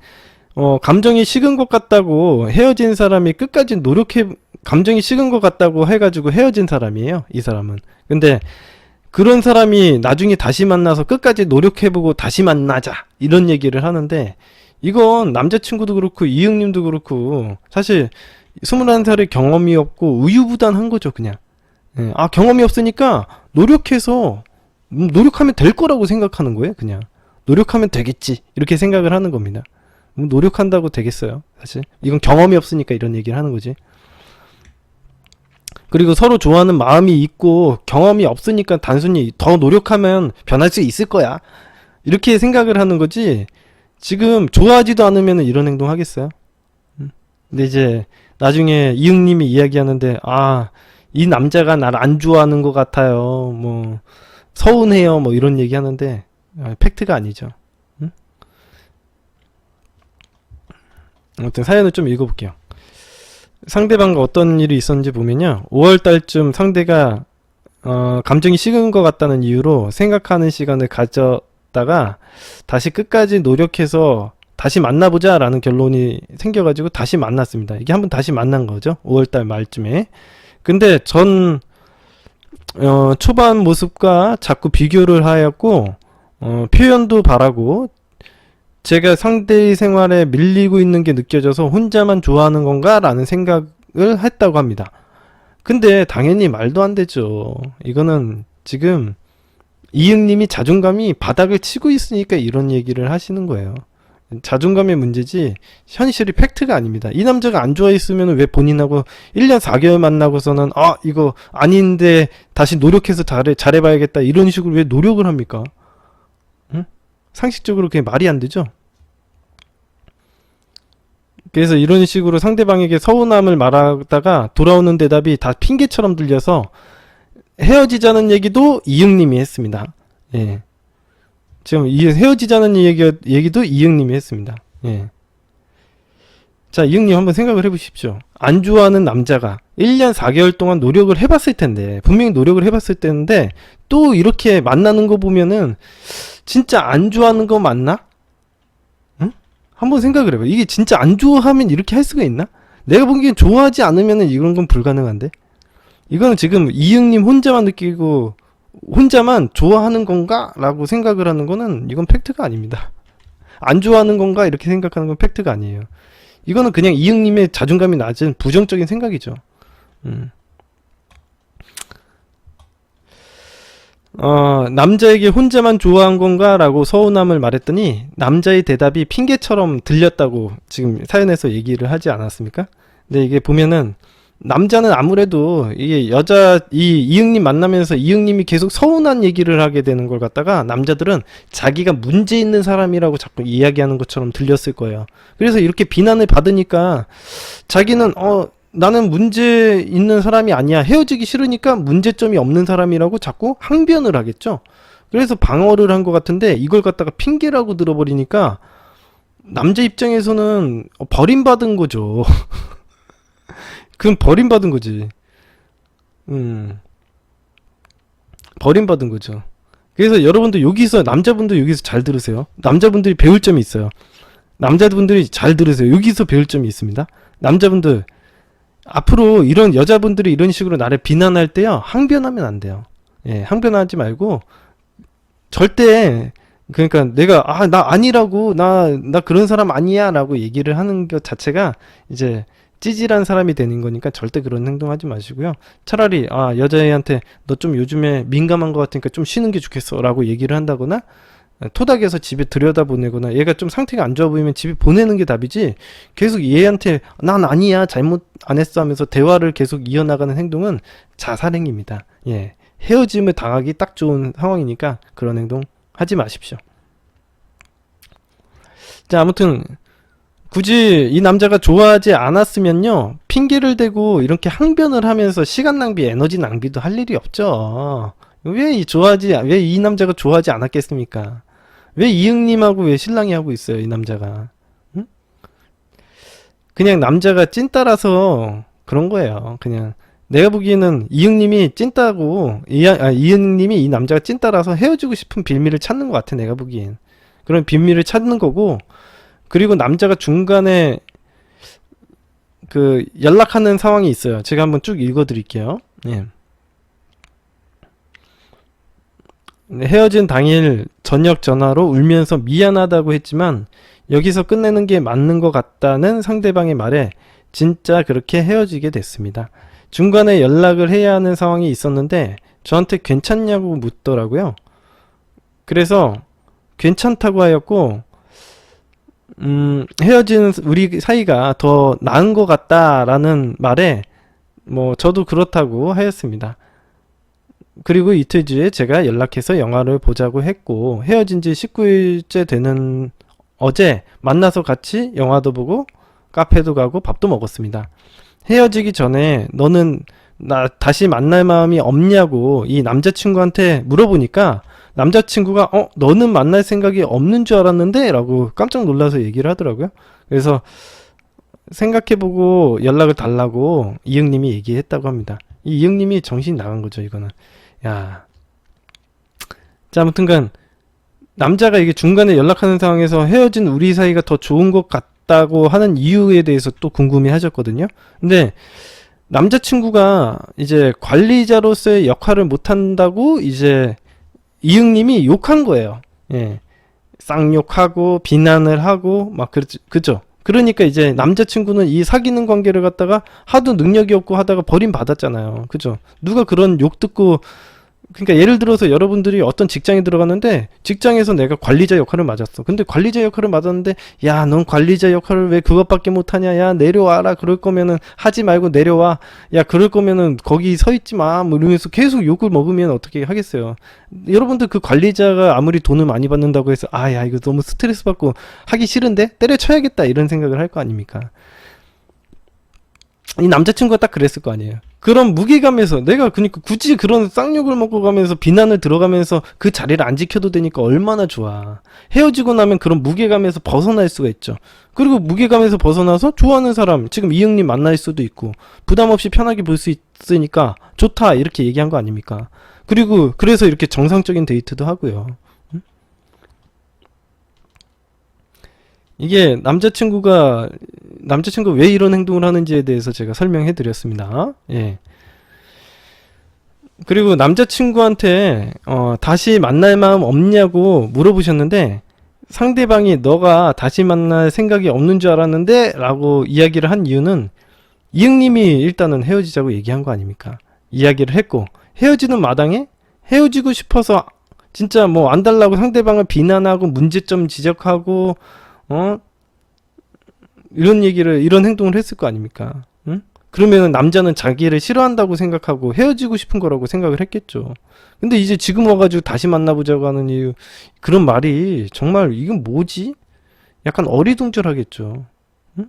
감정이 식은 것 같다고 헤어진 사람이 끝까지 감정이 식은 것 같다고 해가지고 헤어진 사람이에요, 이 사람은. 근데 그런 사람이 나중에 다시 만나서 끝까지 노력해보고 다시 만나자 이런 얘기를 하는데, 이건 남자친구도 그렇고 이응님도 그렇고 사실 21살의 경험이 없고 우유부단한 거죠, 그냥. 경험이 없으니까 노력하면 될 거라고 생각하는 거예요, 그냥. 노력하면 되겠지 이렇게 생각을 하는 겁니다. 노력한다고 되겠어요, 사실. 이건 경험이 없으니까 이런 얘기를 하는 거지. 그리고 서로 좋아하는 마음이 있고 경험이 없으니까 단순히 더 노력하면 변할 수 있을 거야 이렇게 생각을 하는 거지, 지금 좋아하지도 않으면 이런 행동 하겠어요? 근데 이제 나중에 이응님이 이야기하는데, 이 남자가 나를 안 좋아하는 것 같아요, 뭐 서운해요, 뭐 이런 얘기 하는데 팩트가 아니죠. 아무튼 사연을 좀 읽어볼게요. 상대방과 어떤 일이 있었는지 보면요, 5월달쯤 상대가 감정이 식은 것 같다는 이유로 생각하는 시간을 가졌다가 다시 끝까지 노력해서 다시 만나보자 라는 결론이 생겨가지고 다시 만났습니다. 이게 한번 다시 만난 거죠, 5월달 말쯤에. 근데 초반 모습과 자꾸 비교를 하였고, 표현도 바라고, 제가 상대의 생활에 밀리고 있는 게 느껴져서 혼자만 좋아하는 건가? 라는 생각을 했다고 합니다. 근데 당연히 말도 안 되죠. 이거는 지금 이응님이 자존감이 바닥을 치고 있으니까 이런 얘기를 하시는 거예요. 자존감의 문제지 현실이 팩트가 아닙니다. 이 남자가 안 좋아했으면 왜 본인하고 1년 4개월 만나고서는 이거 아닌데 다시 노력해서 잘해봐야겠다 이런 식으로 왜 노력을 합니까? 응? 상식적으로 그게 말이 안 되죠. 그래서 이런 식으로 상대방에게 서운함을 말하다가 돌아오는 대답이 다 핑계처럼 들려서 헤어지자는 얘기도 이응님이 했습니다. 예. 지금 헤어지자는 얘기도 이응님이 했습니다. 예. 자, 이응님 한번 생각을 해보십시오. 안 좋아하는 남자가 1년 4개월 동안 노력을 해봤을 텐데, 분명히 노력을 해봤을 텐데 또 이렇게 만나는 거 보면은 진짜 안 좋아하는 거 맞나? 응? 한번 생각을 해봐. 이게 진짜 안 좋아하면 이렇게 할 수가 있나? 내가 보기엔 좋아하지 않으면은 이런 건 불가능한데? 이거는 지금 이응님 혼자만 느끼고 혼자만 좋아하는 건가? 라고 생각을 하는 거는 이건 팩트가 아닙니다. 안 좋아하는 건가? 이렇게 생각하는 건 팩트가 아니에요. 이거는 그냥 이응님의 자존감이 낮은 부정적인 생각이죠. 남자에게 혼자만 좋아한 건가? 라고 서운함을 말했더니 남자의 대답이 핑계처럼 들렸다고 지금 사연에서 얘기를 하지 않았습니까? 근데 이게 보면은 남자는 아무래도 이게 이응님 만나면서 이응님이 계속 서운한 얘기를 하게 되는 걸 갖다가 남자들은 자기가 문제 있는 사람이라고 자꾸 이야기하는 것처럼 들렸을 거예요. 그래서 이렇게 비난을 받으니까 자기는 나는 문제 있는 사람이 아니야, 헤어지기 싫으니까 문제점이 없는 사람이라고 자꾸 항변을 하겠죠. 그래서 방어를 한 것 같은데 이걸 갖다가 핑계라고 들어버리니까 남자 입장에서는 버림받은 거죠. 그럼 버림받은 거지. 버림받은 거죠. 그래서 여러분들 남자분들 여기서 잘 들으세요. 남자분들이 배울 점이 있어요. 남자분들이 잘 들으세요. 여기서 배울 점이 있습니다. 남자분들, 앞으로 이런 여자분들이 이런 식으로 나를 비난할 때요, 항변하면 안 돼요. 예, 항변하지 말고 절대, 그러니까 내가 나 아니라고, 나 그런 사람 아니야 라고 얘기를 하는 것 자체가 이제 찌질한 사람이 되는 거니까 절대 그런 행동하지 마시고요. 차라리 여자애한테 너 좀 요즘에 민감한 것 같으니까 좀 쉬는 게 좋겠어 라고 얘기를 한다거나, 토닥여서 집에 들여다보내거나, 얘가 좀 상태가 안 좋아 보이면 집에 보내는 게 답이지, 계속 얘한테 난 아니야, 잘못 안 했어 하면서 대화를 계속 이어나가는 행동은 자살행위입니다. 예, 헤어짐을 당하기 딱 좋은 상황이니까 그런 행동 하지 마십시오. 자, 아무튼 굳이 이 남자가 좋아하지 않았으면요, 핑계를 대고 이렇게 항변을 하면서 시간 낭비, 에너지 낭비도 할 일이 없죠. 왜 이 남자가 좋아하지 않았겠습니까? 왜 이응님하고 왜 신랑이 하고 있어요, 이 남자가? 응? 그냥 남자가 찐따라서 그런 거예요. 그냥 내가 보기에는 이응님이 찐따고, 이응님이 이 남자가 찐따라서 헤어지고 싶은 빌미를 찾는 것 같아, 내가 보기엔. 그런 빌미를 찾는 거고, 그리고 남자가 중간에 그 연락하는 상황이 있어요. 제가 한번 쭉 읽어드릴게요. 예. 헤어진 당일 저녁 전화로 울면서 미안하다고 했지만 여기서 끝내는 게 맞는 것 같다는 상대방의 말에 진짜 그렇게 헤어지게 됐습니다. 중간에 연락을 해야 하는 상황이 있었는데 저한테 괜찮냐고 묻더라고요. 그래서 괜찮다고 하였고, 헤어진 우리 사이가 더 나은 것 같다라는 말에 뭐 저도 그렇다고 하였습니다. 그리고 이틀 뒤에 제가 연락해서 영화를 보자고 했고, 헤어진 지 19일째 되는 어제 만나서 같이 영화도 보고 카페도 가고 밥도 먹었습니다. 헤어지기 전에 너는 나 다시 만날 마음이 없냐고 이 남자친구한테 물어보니까, 남자친구가 너는 만날 생각이 없는 줄 알았는데 라고 깜짝 놀라서 얘기를 하더라고요. 그래서 생각해보고 연락을 달라고 이응님이 얘기했다고 합니다. 이 이응님이 정신이 나간 거죠, 이거는. 야, 자, 아무튼간 남자가 이게 중간에 연락하는 상황에서 헤어진 우리 사이가 더 좋은 것 같다고 하는 이유에 대해서 또 궁금해 하셨거든요. 근데 남자친구가 이제 관리자로서의 역할을 못한다고 이제 이응님이 욕한 거예요. 예. 쌍욕하고 비난을 하고 막 그죠. 그러니까 이제 남자친구는 이 사귀는 관계를 갖다가 하도 능력이 없고 하다가 버림받았잖아요. 그죠. 누가 그런 욕 듣고, 그러니까 예를 들어서 여러분들이 어떤 직장에 들어갔는데 직장에서 내가 관리자 역할을 맞았어. 근데 관리자 역할을 맞았는데, 야, 넌 관리자 역할을 왜 그것밖에 못하냐, 야 내려와라, 그럴 거면은 하지 말고 내려와, 야 그럴 거면은 거기 서 있지 마, 뭐 이러면서 계속 욕을 먹으면 어떻게 하겠어요. 여러분들 그 관리자가 아무리 돈을 많이 받는다고 해서 야 이거 너무 스트레스 받고 하기 싫은데 때려쳐야겠다 이런 생각을 할 거 아닙니까. 이 남자친구가 딱 그랬을 거 아니에요. 그런 무게감에서 내가 그러니까 굳이 그런 쌍욕을 먹고 가면서 비난을 들어가면서 그 자리를 안 지켜도 되니까 얼마나 좋아. 헤어지고 나면 그런 무게감에서 벗어날 수가 있죠. 그리고 무게감에서 벗어나서 좋아하는 사람, 지금 이응님 만날 수도 있고 부담 없이 편하게 볼 수 있으니까 좋다 이렇게 얘기한 거 아닙니까. 그리고 그래서 이렇게 정상적인 데이트도 하고요. 이게 남자친구가 왜 이런 행동을 하는지에 대해서 제가 설명해 드렸습니다. 예. 그리고 남자친구한테 다시 만날 마음 없냐고 물어보셨는데, 상대방이 너가 다시 만날 생각이 없는 줄 알았는데 라고 이야기를 한 이유는 이응님이 일단은 헤어지자고 얘기한 거 아닙니까. 이야기를 했고, 헤어지는 마당에 헤어지고 싶어서 진짜 뭐 안 달라고 상대방을 비난하고 문제점 지적하고 이런 행동을 했을 거 아닙니까? 응? 그러면 남자는 자기를 싫어한다고 생각하고 헤어지고 싶은 거라고 생각을 했겠죠. 근데 이제 지금 와가지고 다시 만나보자고 하는 이유, 그런 말이 정말 이건 뭐지? 약간 어리둥절하겠죠. 응?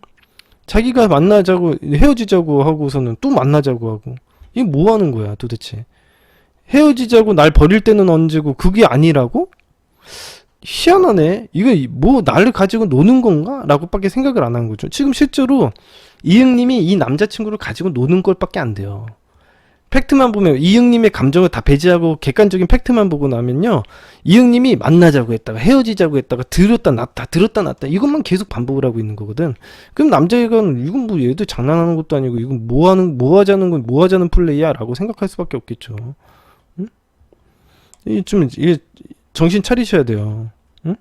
자기가 만나자고 헤어지자고 하고서는 또 만나자고 하고, 이게 뭐 하는 거야 도대체. 헤어지자고 날 버릴 때는 언제고 그게 아니라고? 희한하네. 이거 뭐 나를 가지고 노는 건가? 라고 밖에 생각을 안 한 거죠. 지금 실제로 이응님이 이 남자친구를 가지고 노는 걸 밖에 안 돼요. 팩트만 보면 이응님의 감정을 다 배제하고 객관적인 팩트만 보고 나면요, 이응님이 만나자고 했다가 헤어지자고 했다가 들었다 놨다 들었다 놨다 이것만 계속 반복을 하고 있는 거거든. 그럼 남자애가는 이건 뭐 얘도 장난하는 것도 아니고 이건 뭐 하자는 플레이야 라고 생각할 수밖에 없겠죠. 응? 이게 정신 차리셔야 돼요. 응?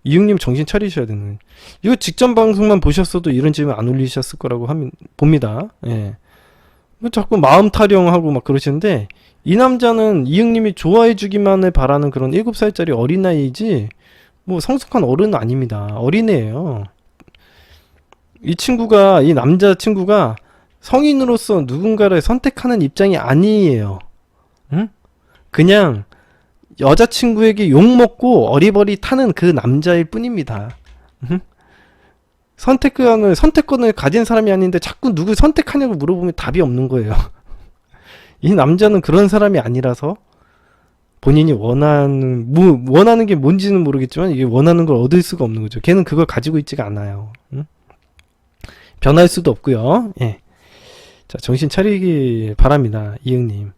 이응님 정신 차리셔야 되는. 이거 직전 방송만 보셨어도 이런 질문 안 올리셨을 거라고 봅니다. 예. 자꾸 마음 타령하고 막 그러시는데, 이 남자는 이응님이 좋아해주기만을 바라는 그런 7살짜리 어린아이지 뭐 성숙한 어른은 아닙니다. 어린애예요. 이 남자친구가 성인으로서 누군가를 선택하는 입장이 아니에요. 응? 그냥 여자친구에게 욕먹고 어리버리 타는 그 남자일 뿐입니다. 응? 선택권을 가진 사람이 아닌데 자꾸 누굴 선택하냐고 물어보면 답이 없는 거예요. 이 남자는 그런 사람이 아니라서 본인이 원하는 게 뭔지는 모르겠지만 이게 원하는 걸 얻을 수가 없는 거죠. 걔는 그걸 가지고 있지가 않아요. 응? 변할 수도 없고요. 예. 자, 정신 차리기 바랍니다. 이응님.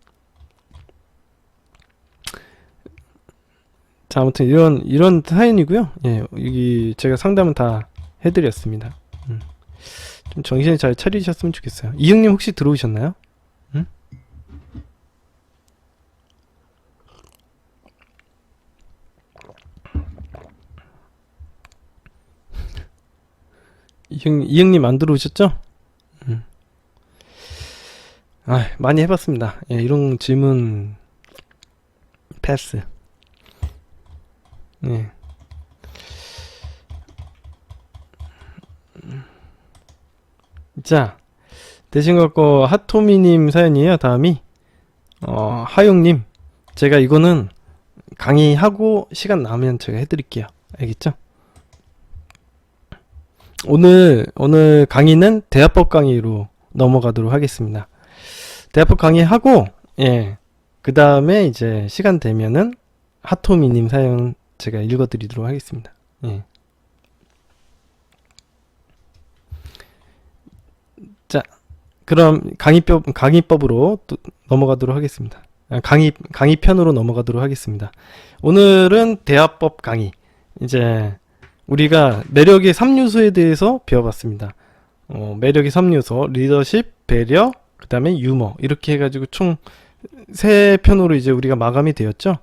자, 아무튼 이런 사연이고요. 예, 여기 제가 상담은 다 해드렸습니다. 좀 정신을 잘 차리셨으면 좋겠어요. 이응님 혹시 들어오셨나요? 응? 이응님 안 들어오셨죠? 많이 해봤습니다. 예, 이런 질문 패스. 예. 자, 대신 갖고 하토미님 사연이에요. 다음이 하용님, 제가 이거는 강의하고 시간 나면 제가 해드릴게요. 알겠죠? 오늘 강의는 대화법 강의로 넘어가도록 하겠습니다. 대화법 강의하고, 예, 그 다음에 이제 시간 되면은 하토미님 사연 제가 읽어드리도록 하겠습니다. 예. 자, 그럼 강의법으로 또 넘어가도록 하겠습니다. 강의편으로 넘어가도록 하겠습니다. 오늘은 대화법 강의. 이제 우리가 매력의 3요소에 대해서 배워봤습니다. 매력의 3요소, 리더십, 배려, 그 다음에 유머, 이렇게 해가지고 총 3편으로 이제 우리가 마감이 되었죠.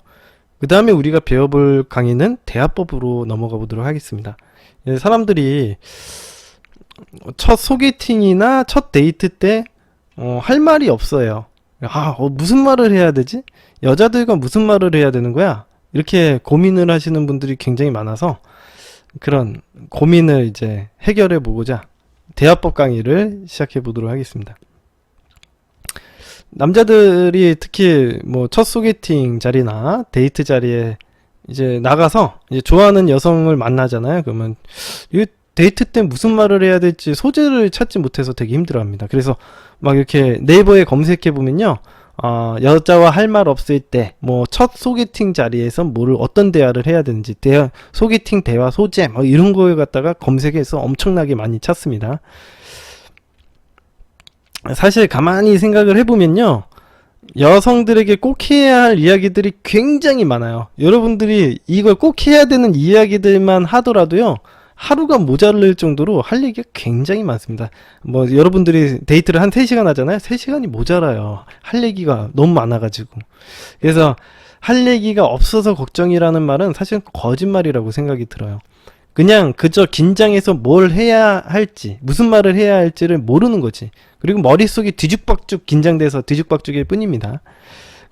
그 다음에 우리가 배워볼 강의는 대화법으로 넘어가 보도록 하겠습니다. 사람들이 첫 소개팅이나 첫 데이트 때 할 말이 없어요. 무슨 말을 해야 되지? 여자들과 무슨 말을 해야 되는 거야? 이렇게 고민을 하시는 분들이 굉장히 많아서 그런 고민을 이제 해결해 보고자 대화법 강의를 시작해 보도록 하겠습니다. 남자들이 특히 뭐 첫 소개팅 자리나 데이트 자리에 이제 나가서 이제 좋아하는 여성을 만나잖아요. 그러면 이 데이트 때 무슨 말을 해야 될지 소재를 찾지 못해서 되게 힘들어합니다. 그래서 막 이렇게 네이버에 검색해 보면요, 여자와 할 말 없을 때 뭐 첫 소개팅 자리에서 어떤 대화를 해야 되는지, 소개팅 대화 소재 뭐 이런 거에 갖다가 검색해서 엄청나게 많이 찾습니다. 사실 가만히 생각을 해보면요, 여성들에게 꼭 해야 할 이야기들이 굉장히 많아요. 여러분들이 이걸 꼭 해야 되는 이야기들만 하더라도요, 하루가 모자랄 정도로 할 얘기가 굉장히 많습니다. 뭐 여러분들이 데이트를 한 3시간 하잖아요. 3시간이 모자라요. 할 얘기가 너무 많아가지고. 그래서 할 얘기가 없어서 걱정이라는 말은 사실 거짓말이라고 생각이 들어요. 그냥 그저 긴장해서 뭘 해야 할지, 무슨 말을 해야 할지를 모르는 거지. 그리고 머릿속이 뒤죽박죽 긴장돼서 뒤죽박죽일 뿐입니다.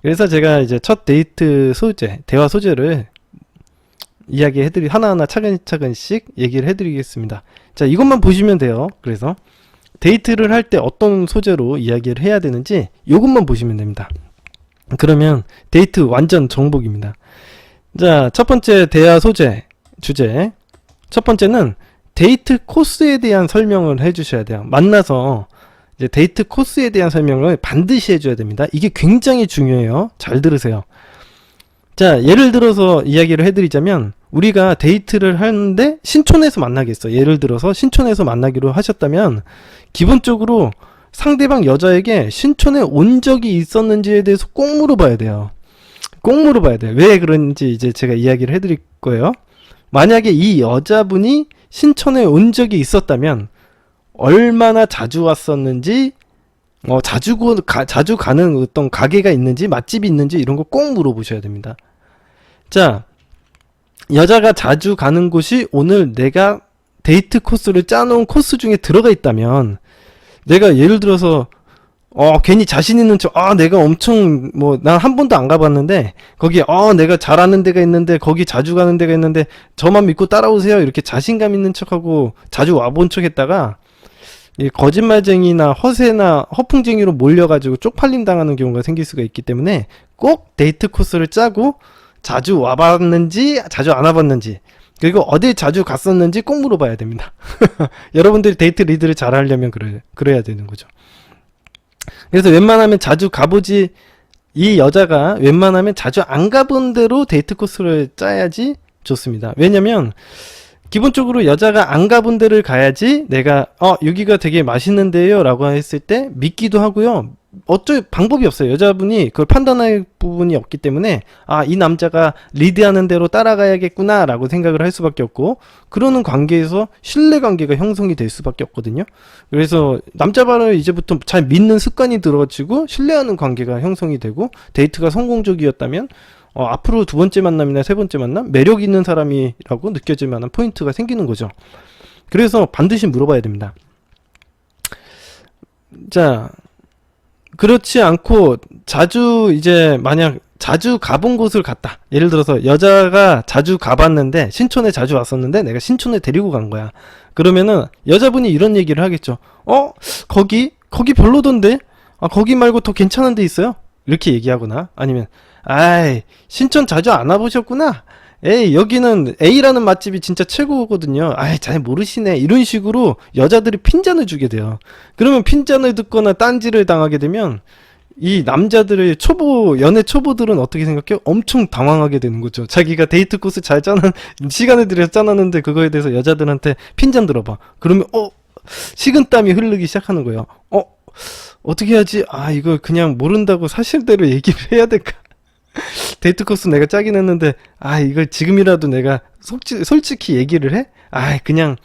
그래서 제가 이제 첫 데이트 소재, 대화 소재를 하나하나 차근차근씩 얘기를 해드리겠습니다. 자, 이것만 보시면 돼요. 그래서 데이트를 할 때 어떤 소재로 이야기를 해야 되는지 이것만 보시면 됩니다. 그러면 데이트 완전 정복입니다. 자, 첫 번째 대화 소재, 주제. 첫 번째는 데이트 코스에 대한 설명을 해주셔야 돼요. 만나서 이제 데이트 코스에 대한 설명을 반드시 해줘야 됩니다. 이게 굉장히 중요해요. 잘 들으세요. 자, 예를 들어서 이야기를 해드리자면, 우리가 데이트를 하는데 신촌에서 만나겠어. 예를 들어서 신촌에서 만나기로 하셨다면 기본적으로 상대방 여자에게 신촌에 온 적이 있었는지에 대해서 꼭 물어봐야 돼요. 꼭 물어봐야 돼요. 왜 그런지 이제 제가 이야기를 해드릴 거예요. 만약에 이 여자분이 신촌에 온 적이 있었다면 얼마나 자주 왔었는지, 자주 가는 어떤 가게가 있는지, 맛집이 있는지 이런 거 꼭 물어보셔야 됩니다. 자, 여자가 자주 가는 곳이 오늘 내가 데이트 코스를 짜놓은 코스 중에 들어가 있다면, 내가 예를 들어서 괜히 자신 있는 척, 내가 엄청, 난 한 번도 안 가봤는데, 거기, 내가 잘 아는 데가 있는데, 거기 자주 가는 데가 있는데, 저만 믿고 따라오세요. 이렇게 자신감 있는 척하고 자주 와본 척 했다가, 이 거짓말쟁이나 허세나 허풍쟁이로 몰려가지고 쪽팔림 당하는 경우가 생길 수가 있기 때문에, 꼭 데이트 코스를 짜고, 자주 와봤는지, 자주 안 와봤는지, 그리고 어딜 자주 갔었는지 꼭 물어봐야 됩니다. 여러분들이 데이트 리드를 잘 하려면 그래야 되는 거죠. 그래서 웬만하면 자주 가보지, 이 여자가 웬만하면 자주 안 가본 대로 데이트 코스를 짜야지 좋습니다. 왜냐면 기본적으로 여자가 안 가본 데를 가야지 내가 여기가 되게 맛있는데요 라고 했을 때 믿기도 하고요. 어쩔 방법이 없어요. 여자분이 그걸 판단할 부분이 없기 때문에 이 남자가 리드하는 대로 따라가야겠구나 라고 생각을 할 수밖에 없고, 그러는 관계에서 신뢰관계가 형성이 될 수밖에 없거든요. 그래서 남자발을 이제부터 잘 믿는 습관이 들어가지고 신뢰하는 관계가 형성이 되고, 데이트가 성공적이었다면 앞으로 두 번째 만남이나 세 번째 만남 매력 있는 사람이라고 느껴질 만한 포인트가 생기는 거죠. 그래서 반드시 물어봐야 됩니다. 자, 그렇지 않고 만약 자주 가본 곳을 갔다. 예를 들어서 여자가 자주 가봤는데 신촌에 자주 왔었는데 내가 신촌에 데리고 간 거야. 그러면은 여자분이 이런 얘기를 하겠죠. 거기 별로던데? 거기 말고 더 괜찮은 데 있어요? 이렇게 얘기하거나, 아니면 신촌 자주 안 와보셨구나. 여기는 A라는 맛집이 진짜 최고거든요. 잘 모르시네. 이런 식으로 여자들이 핀잔을 주게 돼요. 그러면 핀잔을 듣거나 딴지를 당하게 되면 이 남자들의 연애 초보들은 어떻게 생각해요? 엄청 당황하게 되는 거죠. 자기가 데이트 코스 시간을 들여서 짜놨는데 그거에 대해서 여자들한테 핀잔 들어봐. 그러면 식은땀이 흐르기 시작하는 거예요. 어떻게 해야지? 이거 그냥 모른다고 사실대로 얘기를 해야 될까? 데이트 코스 내가 짜긴 했는데 이걸 지금이라도 내가 솔직히 얘기를 해? 그냥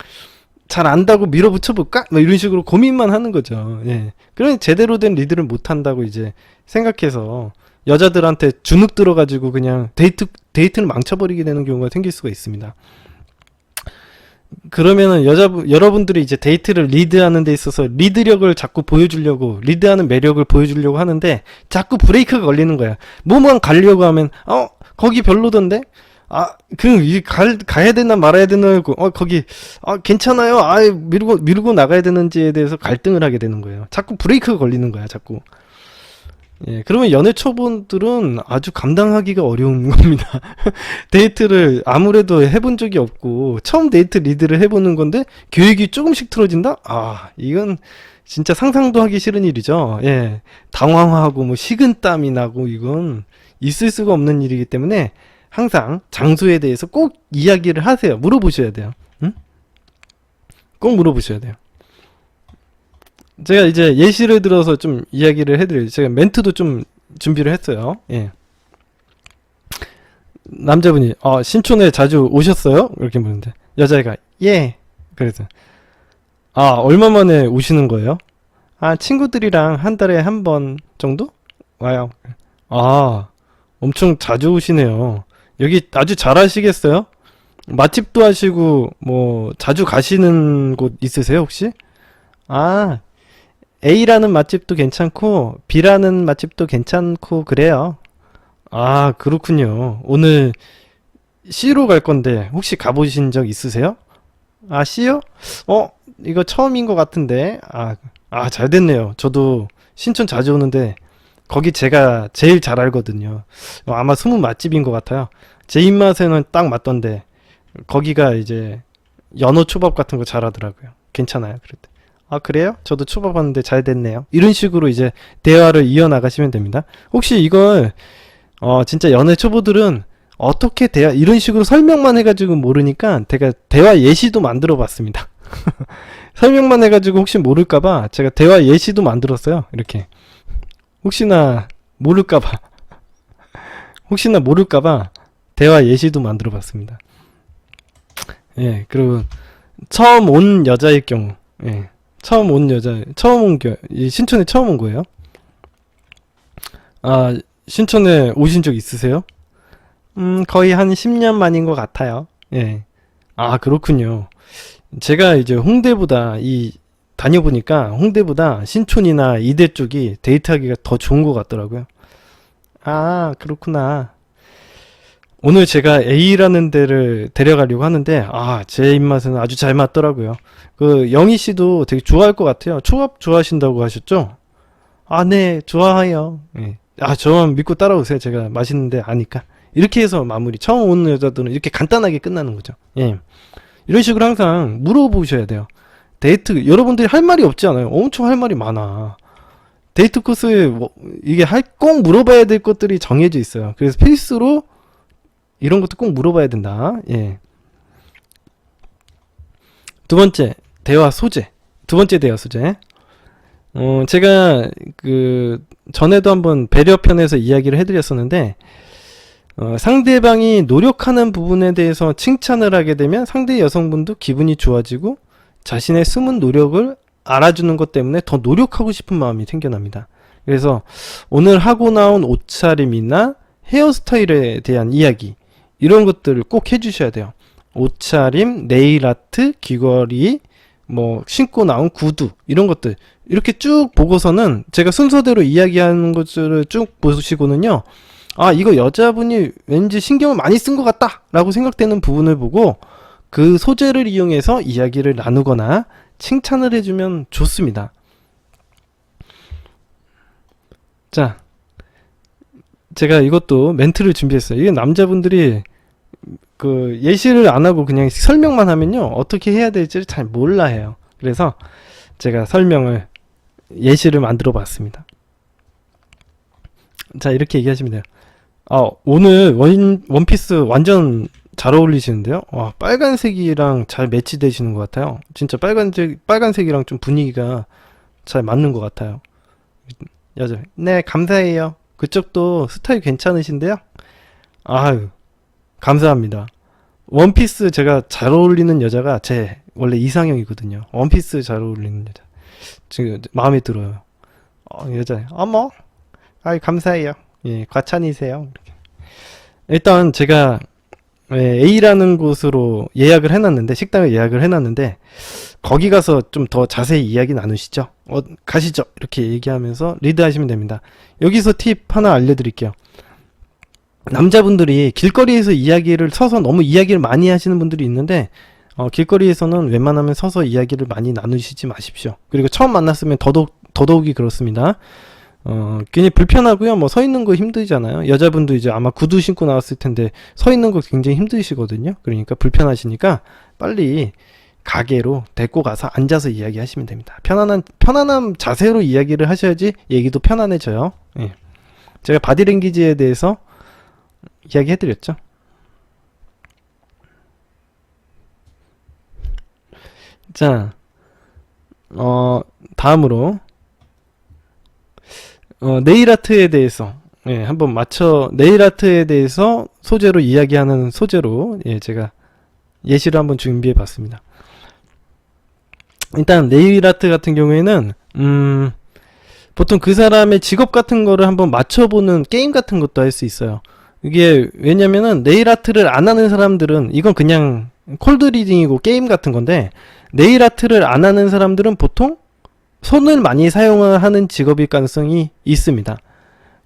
잘 안다고 밀어붙여볼까? 이런 식으로 고민만 하는 거죠. 예. 그러니 제대로 된 리드를 못한다고 이제 생각해서 여자들한테 주눅 들어가지고 그냥 데이트를 망쳐버리게 되는 경우가 생길 수가 있습니다. 그러면은 여러분들이 이제 데이트를 리드하는 데 있어서 리드력을 자꾸 보여주려고, 리드하는 매력을 보여주려고 하는데 자꾸 브레이크가 걸리는 거야. 뭐만 가려고 하면 거기 별로던데? 가야 되나 말아야 되나, 거기 괜찮아요. 밀고 나가야 되는지에 대해서 갈등을 하게 되는 거예요. 자꾸 브레이크가 걸리는 거야, 자꾸. 예, 그러면 연애 초보들은 아주 감당하기가 어려운 겁니다. 데이트를 아무래도 해본 적이 없고 처음 데이트 리드를 해보는 건데 계획이 조금씩 틀어진다? 이건 진짜 상상도 하기 싫은 일이죠. 예, 당황하고 식은땀이 나고 이건 있을 수가 없는 일이기 때문에 항상 장소에 대해서 꼭 이야기를 하세요. 물어보셔야 돼요. 응? 꼭 물어보셔야 돼요. 제가 이제 예시를 들어서 좀 이야기를 해드려요. 제가 멘트도 좀 준비를 했어요. 예. 남자분이 신촌에 자주 오셨어요? 이렇게 묻는데 여자애가 예. 그래서 얼마 만에 오시는 거예요? 친구들이랑 한 달에 한 번 정도 와요. 엄청 자주 오시네요. 여기 아주 잘 하시겠어요? 맛집도 하시고 자주 가시는 곳 있으세요 혹시? A라는 맛집도 괜찮고 B라는 맛집도 괜찮고 그래요. 그렇군요. 오늘 C로 갈 건데 혹시 가보신 적 있으세요? C요? 이거 처음인 것 같은데. 잘 됐네요. 저도 신촌 자주 오는데 거기 제가 제일 잘 알거든요. 아마 숨은 맛집인 것 같아요. 제 입맛에는 딱 맞던데 거기가 이제 연어 초밥 같은 거 잘하더라고요. 괜찮아요. 그랬대. 그래요? 저도 초밥 하는데 잘 됐네요. 이런 식으로 이제 대화를 이어나가시면 됩니다. 혹시 이걸 진짜 연애 초보들은 어떻게 이런 식으로 설명만 해가지고 모르니까 제가 대화 예시도 만들어 봤습니다. 설명만 해가지고 혹시 모를까봐 제가 대화 예시도 만들었어요. 이렇게. 혹시나 모를까봐. 혹시나 모를까봐 대화 예시도 만들어 봤습니다. 예, 그리고 처음 온 여자일 경우, 예, 처음 온 신촌에 처음 온 거예요. 아, 신촌에 오신 적 있으세요? 거의 한 10년 만인 것 같아요. 예. 아, 그렇군요. 제가 이제 다녀보니까 홍대보다 신촌이나 이대 쪽이 데이트하기가 더 좋은 것 같더라고요. 아, 그렇구나. 오늘 제가 A라는 데를 데려가려고 하는데, 아, 제 입맛은 아주 잘 맞더라고요. 그, 영희 씨도 되게 좋아할 것 같아요. 초밥 좋아하신다고 하셨죠? 아, 네, 좋아해요. 예. 아, 저만 믿고 따라오세요. 제가 맛있는데 아니까. 이렇게 해서 마무리. 처음 오는 여자들은 이렇게 간단하게 끝나는 거죠. 예. 이런 식으로 항상 물어보셔야 돼요. 데이트, 여러분들이 할 말이 없지 않아요? 엄청 할 말이 많아. 데이트 코스에 이게 꼭 물어봐야 될 것들이 정해져 있어요. 그래서 필수로 이런 것도 꼭 물어봐야 된다. 예. 두 번째, 대화 소재. 두 번째 대화 소재. 제가 전에도 한번 배려편에서 이야기를 해드렸었는데, 상대방이 노력하는 부분에 대해서 칭찬을 하게 되면 상대 여성분도 기분이 좋아지고 자신의 숨은 노력을 알아주는 것 때문에 더 노력하고 싶은 마음이 생겨납니다. 그래서 오늘 하고 나온 옷차림이나 헤어스타일에 대한 이야기, 이런 것들을 꼭 해주셔야 돼요. 옷차림, 네일아트, 귀걸이, 신고 나온 구두, 이런 것들 이렇게 쭉 보고서는 제가 순서대로 이야기하는 것들을 쭉 보시고는요, 아, 이거 여자분이 왠지 신경을 많이 쓴 것 같다 라고 생각되는 부분을 보고 그 소재를 이용해서 이야기를 나누거나 칭찬을 해주면 좋습니다. 자, 제가 이것도 멘트를 준비했어요. 이게 남자분들이 예시를 안 하고 그냥 설명만 하면요, 어떻게 해야 될지를 잘 몰라 해요. 그래서 제가 예시를 만들어 봤습니다. 자, 이렇게 얘기하시면 돼요. 오늘 원피스 완전 잘 어울리시는데요? 와, 빨간색이랑 잘 매치되시는 것 같아요. 진짜 빨간색이랑 좀 분위기가 잘 맞는 것 같아요. 여자, 네, 감사해요. 그쪽도 스타일 괜찮으신데요? 아유, 감사합니다. 원피스 제가 잘 어울리는 여자가 제 원래 이상형이거든요. 원피스 잘 어울리는 여자. 지금 마음에 들어요. 여자, 어머, 아이, 감사해요. 예, 과찬이세요. 이렇게. 일단 제가 A라는 곳으로 식당을 예약을 해놨는데, 거기 가서 좀 더 자세히 이야기 나누시죠. 가시죠. 이렇게 얘기하면서 리드하시면 됩니다. 여기서 팁 하나 알려드릴게요. 남자분들이 길거리에서 서서 너무 이야기를 많이 하시는 분들이 있는데, 길거리에서는 웬만하면 서서 이야기를 많이 나누시지 마십시오. 그리고 처음 만났으면 더더욱이 그렇습니다. 괜히 불편하고요. 서 있는 거 힘들잖아요. 여자분도 이제 아마 구두 신고 나왔을 텐데 서 있는 거 굉장히 힘드시거든요. 그러니까 불편하시니까 빨리 가게로 데리고 가서 앉아서 이야기하시면 됩니다. 편안한 자세로 이야기를 하셔야지 얘기도 편안해져요. 예. 제가 바디랭귀지에 대해서 이야기해드렸죠. 자, 다음으로 네일아트에 대해서 네일아트에 대해서 소재로 이야기하는 소재로 제가 예시를 한번 준비해 봤습니다. 일단 네일아트 같은 경우에는 보통 그 사람의 직업 같은 거를 한번 맞춰보는 게임 같은 것도 할 수 있어요. 이게 왜냐면은 네일아트를 안 하는 사람들은 이건 그냥 콜드리딩이고 게임 같은 건데, 네일아트를 안 하는 사람들은 보통 손을 많이 사용하는 직업일 가능성이 있습니다.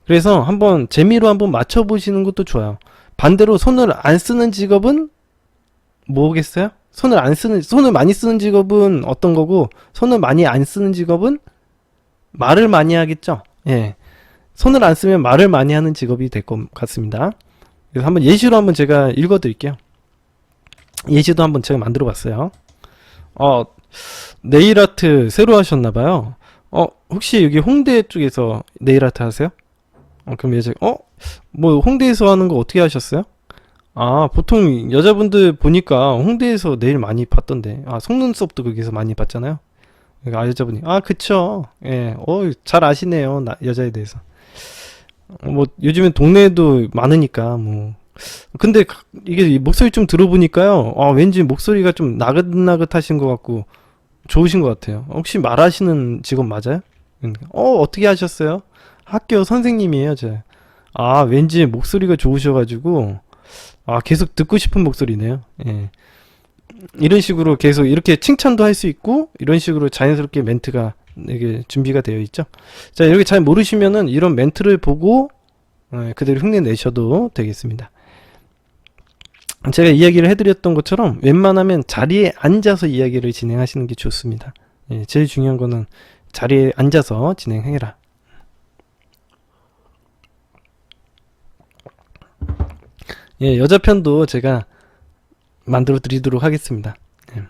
그래서 재미로 한번 맞춰보시는 것도 좋아요. 반대로 손을 안 쓰는 직업은 뭐겠어요? 손을 많이 쓰는 직업은 어떤 거고, 손을 많이 안 쓰는 직업은 말을 많이 하겠죠? 예. 손을 안 쓰면 말을 많이 하는 직업이 될 것 같습니다. 그래서 예시로 제가 읽어 드릴게요. 예시도 제가 만들어 봤어요. 네일아트 새로 하셨나봐요. 혹시 여기 홍대 쪽에서 네일아트 하세요? 그럼 홍대에서 하는 거 어떻게 하셨어요? 아, 보통 여자분들 보니까 홍대에서 네일 많이 봤던데. 아, 속눈썹도 거기서 많이 봤잖아요. 그러니까 아, 여자분이. 아, 그쵸. 예, 잘 아시네요. 여자에 대해서. 뭐, 요즘엔 동네에도 많으니까, 뭐. 근데 이게 이 목소리 좀 들어보니까요. 아, 왠지 목소리가 좀 나긋나긋하신 것 같고, 좋으신 것 같아요. 혹시 말하시는 직업 맞아요? 어떻게 하셨어요? 학교 선생님이에요, 제. 아, 왠지 목소리가 좋으셔가지고, 아, 계속 듣고 싶은 목소리네요. 예. 이런 식으로 계속 이렇게 칭찬도 할 수 있고, 이런 식으로 자연스럽게 멘트가 이게 준비가 되어 있죠. 자, 이렇게 잘 모르시면은 이런 멘트를 보고, 그대로 흉내 내셔도 되겠습니다. 제가 이야기를 해드렸던 것처럼 웬만하면 자리에 앉아서 이야기를 진행하시는 게 좋습니다. 예, 제일 중요한 거는 자리에 앉아서 진행해라. 예, 여자 편도 제가 만들어 드리도록 하겠습니다. 예.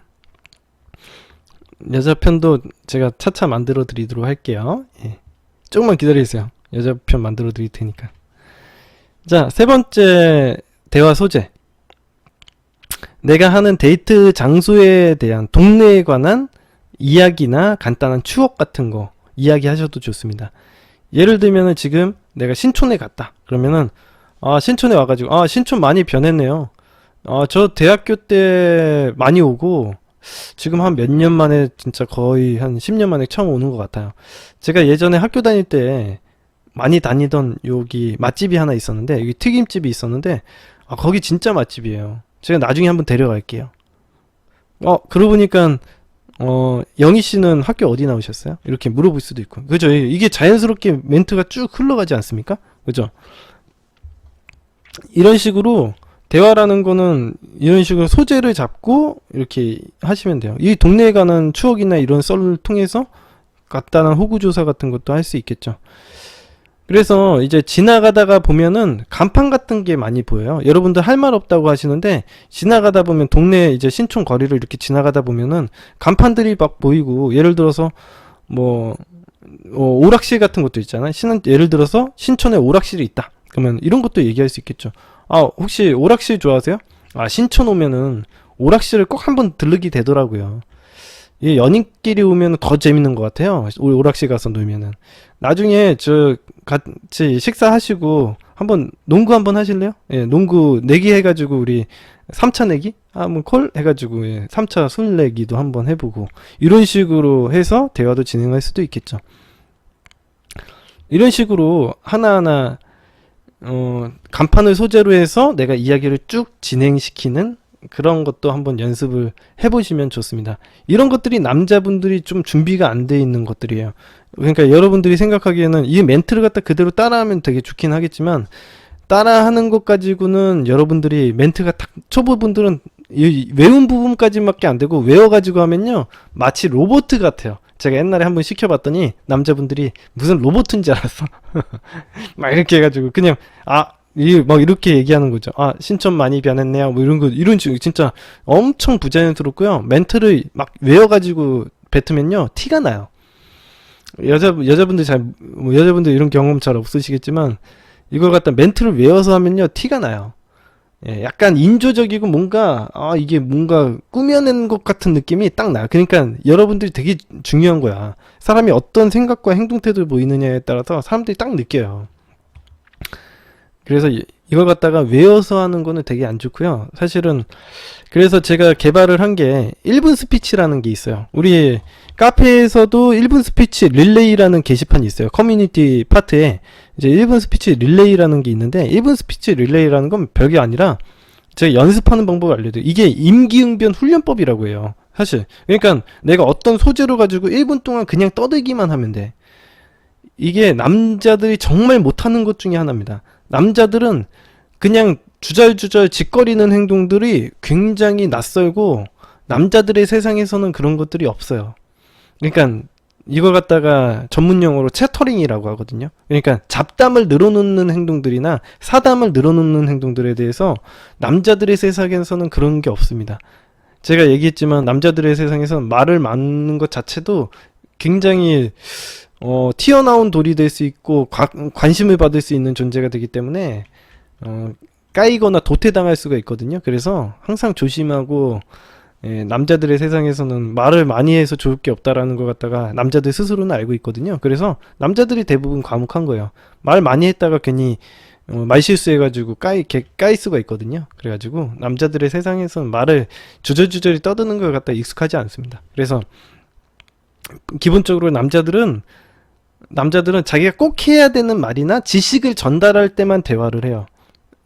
여자 편도 제가 차차 만들어 드리도록 할게요. 예. 조금만 기다리세요. 여자 편 만들어 드릴 테니까. 자, 세 번째 대화 소재. 내가 하는 데이트 장소에 대한 동네에 관한 이야기나 간단한 추억 같은 거 이야기하셔도 좋습니다. 예를 들면은 지금 내가 신촌에 갔다. 그러면은 아, 신촌에 와가지고 아, 신촌 많이 변했네요. 아, 저 대학교 때 많이 오고 지금 한 몇 년 만에 진짜 거의 한 10년 만에 처음 오는 것 같아요. 제가 예전에 학교 다닐 때 많이 다니던 여기 맛집이 하나 있었는데 여기 튀김집이 있었는데 아, 거기 진짜 맛집이에요. 제가 나중에 한번 데려갈게요. 그러고 보니까 영희 씨는 학교 어디 나오셨어요? 이렇게 물어볼 수도 있고. 그죠? 이게 자연스럽게 멘트가 쭉 흘러가지 않습니까? 그죠? 이런 식으로 대화라는 거는 이런 식으로 소재를 잡고 이렇게 하시면 돼요. 이 동네에 관한 추억이나 이런 썰을 통해서 간단한 호구조사 같은 것도 할 수 있겠죠. 그래서 이제 지나가다가 보면은 간판 같은 게 많이 보여요. 여러분들 할 말 없다고 하시는데 지나가다 보면 동네 이제 신촌 거리를 이렇게 지나가다 보면은 간판들이 막 보이고 예를 들어서 뭐 오락실 같은 것도 있잖아요. 예를 들어서 신촌에 오락실이 있다. 그러면 이런 것도 얘기할 수 있겠죠. 아, 혹시 오락실 좋아하세요? 아, 신촌 오면은 오락실을 꼭 한번 들르게 되더라고요. 이 연인끼리 오면 더 재밌는 것 같아요. 오락실 가서 놀면은. 나중에 저 같이 식사하시고 한번 농구 한번 하실래요? 예, 농구 내기 해가지고 우리 3차 내기? 한번 콜 해가지고 예, 3차 술 내기도 한번 해보고 이런 식으로 해서 대화도 진행할 수도 있겠죠. 이런 식으로 하나하나 간판을 소재로 해서 내가 이야기를 쭉 진행시키는 그런 것도 한번 연습을 해보시면 좋습니다. 이런 것들이 남자분들이 좀 준비가 안 돼 있는 것들이에요. 그러니까 여러분들이 생각하기에는 이 멘트를 갖다 그대로 따라하면 되게 좋긴 하겠지만 따라하는 것 가지고는 여러분들이 멘트가 딱 초보분들은 외운 부분까지밖에 안 되고 외워가지고 하면요 마치 로봇 같아요. 제가 옛날에 한번 시켜봤더니 남자분들이 무슨 로봇인 줄 알았어. 막 이렇게 해가지고 그냥 막 이렇게 얘기하는 거죠. 아, 신촌 많이 변했네요. 뭐 이런 식으로 진짜 엄청 부자연스럽고요. 멘트를 막 외워가지고 뱉으면요 티가 나요. 여자분들 이런 경험 잘 없으시겠지만 이걸 갖다 멘트를 외워서 하면요 티가 나요. 예, 약간 인조적이고 이게 뭔가 꾸며낸 것 같은 느낌이 딱 나요. 그러니까 여러분들이 되게 중요한 거야. 사람이 어떤 생각과 행동 태도를 보이느냐에 따라서 사람들이 딱 느껴요. 그래서 이걸 갖다가 외워서 하는 거는 되게 안 좋고요. 사실은 그래서 제가 개발을 한 게 1분 스피치라는 게 있어요. 우리 카페에서도 1분 스피치 릴레이라는 게시판이 있어요. 커뮤니티 파트에 이제 1분 스피치 릴레이라는 게 있는데 1분 스피치 릴레이라는 건 별게 아니라 제가 연습하는 방법을 알려드려요. 이게 임기응변 훈련법이라고 해요. 사실 그러니까 내가 어떤 소재로 가지고 1분 동안 그냥 떠들기만 하면 돼. 이게 남자들이 정말 못하는 것 중에 하나입니다. 남자들은 그냥 주절주절 짓거리는 행동들이 굉장히 낯설고 남자들의 세상에서는 그런 것들이 없어요. 그러니까 이걸 갖다가 전문 용어로 채터링이라고 하거든요. 그러니까 잡담을 늘어놓는 행동들이나 사담을 늘어놓는 행동들에 대해서 남자들의 세상에서는 그런 게 없습니다. 제가 얘기했지만 남자들의 세상에서는 말을 많는 것 자체도 굉장히 튀어나온 돌이 될 수 있고 관심을 받을 수 있는 존재가 되기 때문에 까이거나 도태당할 수가 있거든요. 그래서 항상 조심하고, 남자들의 세상에서는 말을 많이 해서 좋을 게 없다라는 것 갖다가 남자들 스스로는 알고 있거든요. 그래서 남자들이 대부분 과묵한 거예요. 말 많이 했다가 괜히 말 실수해가지고 까일 수가 있거든요. 그래가지고 남자들의 세상에서는 말을 주저주저리 떠드는 것 갖다 익숙하지 않습니다. 그래서 기본적으로 남자들은 자기가 꼭 해야 되는 말이나 지식을 전달할 때만 대화를 해요.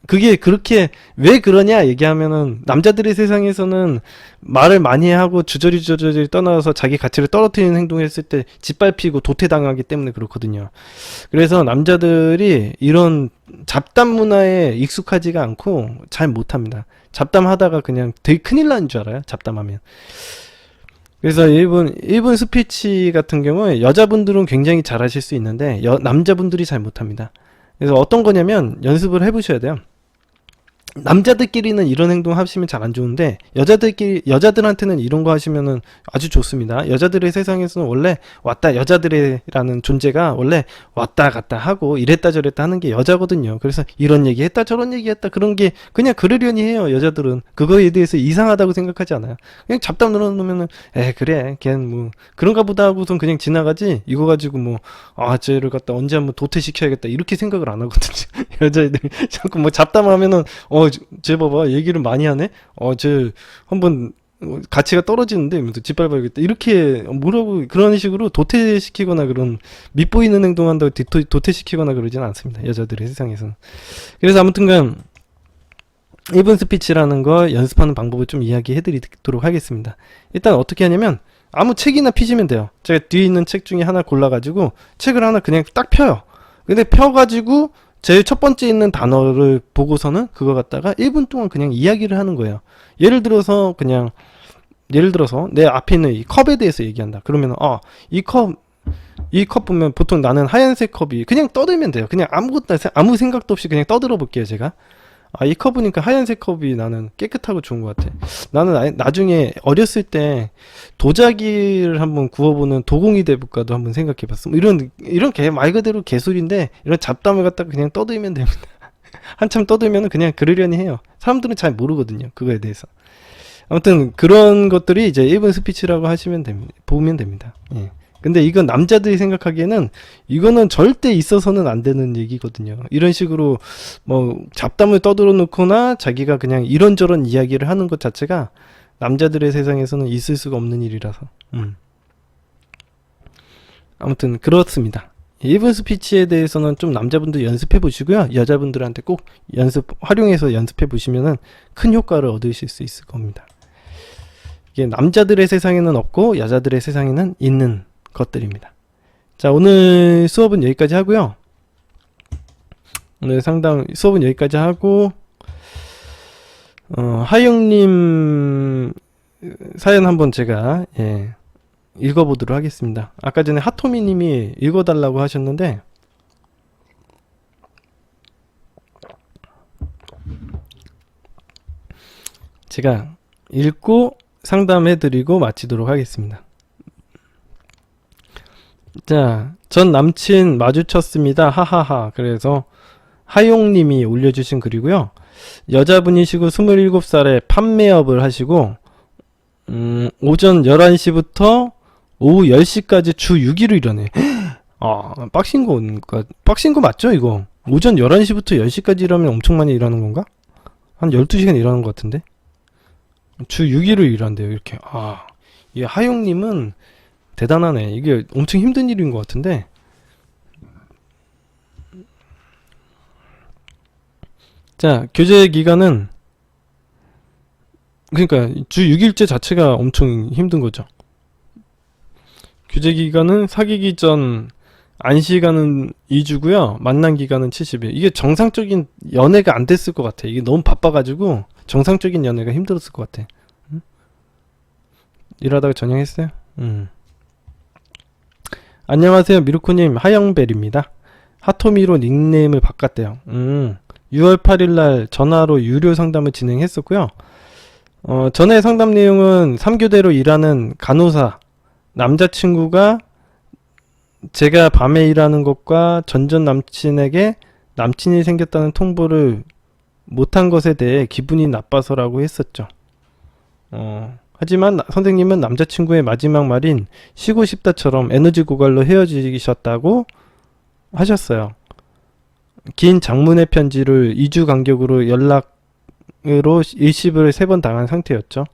그게 그렇게 왜 그러냐 얘기하면은 남자들의 세상에서는 말을 많이 하고 주저리 떠나서 자기 가치를 떨어뜨리는 행동을 했을 때 짓밟히고 도태당하기 때문에 그렇거든요. 그래서 남자들이 이런 잡담 문화에 익숙하지가 않고 잘 못합니다. 잡담하다가 그냥 되게 큰일 나는 줄 알아요. 잡담하면. 그래서 일본 스피치 같은 경우에 여자분들은 굉장히 잘하실 수 있는데 남자분들이 잘 못합니다. 그래서 어떤 거냐면 연습을 해보셔야 돼요. 남자들끼리는 이런 행동 하시면 잘 안 좋은데 여자들한테는 이런 거 하시면은 아주 좋습니다. 여자들의 세상에서는 원래 여자들이라는 존재가 원래 왔다 갔다 하고 이랬다 저랬다 하는 게 여자거든요. 그래서 이런 얘기 했다 저런 얘기 했다 그런 게 그냥 그러려니 해요. 여자들은 그거에 대해서 이상하다고 생각하지 않아요. 그냥 잡담 늘어놓으면은 그래 걔는 뭐 그런가 보다 하고선 그냥 지나가지, 이거 가지고 뭐 쟤를 갖다 언제 한번 도태시켜야겠다 이렇게 생각을 안 하거든요. 여자애들이 자꾸 뭐 잡담하면은 쟤 봐봐 얘기를 많이 하네. 쟤 한번 가치가 떨어지는데 짓밟아야겠다 이렇게 뭐라고 그런 식으로 도태시키거나 그런 밉보이는 행동한다고 도태시키거나 그러지는 않습니다. 여자들의 세상에서는. 그래서 아무튼간 일본 스피치라는 거 연습하는 방법을 좀 이야기해 드리도록 하겠습니다. 일단 어떻게 하냐면 아무 책이나 피시면 돼요. 제가 뒤에 있는 책 중에 하나 골라가지고 책을 하나 그냥 딱 펴요. 근데 펴가지고 제일 첫 번째 있는 단어를 보고서는 그거 갖다가 1분 동안 그냥 이야기를 하는 거예요. 예를 들어서 내 앞에 있는 이 컵에 대해서 얘기한다. 그러면 이 컵 보면 보통 나는 하얀색 컵이 그냥 떠들면 돼요. 그냥 아무 생각도 없이 그냥 떠들어 볼게요, 제가. 이 컵이니까 하얀색 컵이 나는 깨끗하고 좋은 것 같아. 나는 나중에 어렸을 때 도자기를 한번 구워보는 도공이 돼볼까도 한번 생각해봤어. 이런 말 그대로 개소리인데 이런 잡담을 갖다가 그냥 떠들면 됩니다. 한참 떠들면 그냥 그러려니 해요. 사람들은 잘 모르거든요, 그거에 대해서. 아무튼 그런 것들이 이제 일본 스피치라고 보면 됩니다. 예. 근데 이건 남자들이 생각하기에는 이거는 절대 있어서는 안 되는 얘기거든요. 이런 식으로 뭐 잡담을 떠들어 놓거나 자기가 그냥 이런저런 이야기를 하는 것 자체가 남자들의 세상에서는 있을 수가 없는 일이라서. 아무튼 그렇습니다. 일본 스피치에 대해서는 좀 남자분들 연습해 보시고요. 여자분들한테 꼭 활용해서 연습해 보시면은 큰 효과를 얻으실 수 있을 겁니다. 이게 남자들의 세상에는 없고 여자들의 세상에는 있는 것들입니다. 자, 오늘 수업은 여기까지 하고요. 오늘 수업은 여기까지 하고 하영님 사연 한번 제가 읽어보도록 하겠습니다. 아까 전에 하토미님이 읽어달라고 하셨는데 제가 읽고 상담해드리고 마치도록 하겠습니다. 자, 전 남친 마주쳤습니다. 하하하. 그래서 하용님이 올려주신 글이고요. 여자분이시고 27살에 판매업을 하시고 오전 11시부터 오후 10시까지 주 6일을 일하네. 빡신 거 맞죠 이거? 오전 11시부터 10시까지 일하면 엄청 많이 일하는 건가? 한 12시간 일하는 것 같은데? 주 6일을 일한대요 이렇게. 이 하용님은 대단하네. 이게 엄청 힘든 일인 것 같은데. 자, 교제 기간은 그러니까 주 6일째 자체가 엄청 힘든 거죠. 교제 기간은 사귀기 전 안시간은 2주고요. 만난 기간은 70일. 이게 정상적인 연애가 안 됐을 것 같아. 이게 너무 바빠가지고 정상적인 연애가 힘들었을 것 같아. 일하다가 전향했어요? 안녕하세요 미루코님, 하영벨입니다. 하토미로 닉네임을 바꿨대요. 6월 8일날 전화로 유료 상담을 진행했었고요. 전에 상담 내용은 3교대로 일하는 간호사 남자친구가 제가 밤에 일하는 것과 전전 남친에게 남친이 생겼다는 통보를 못한 것에 대해 기분이 나빠서라고 했었죠. 하지만 선생님은 남자친구의 마지막 말인 쉬고 싶다처럼 에너지 고갈로 헤어지셨다고 하셨어요. 긴 장문의 편지를 2주 간격으로 연락으로 일십을 3번 당한 상태였죠.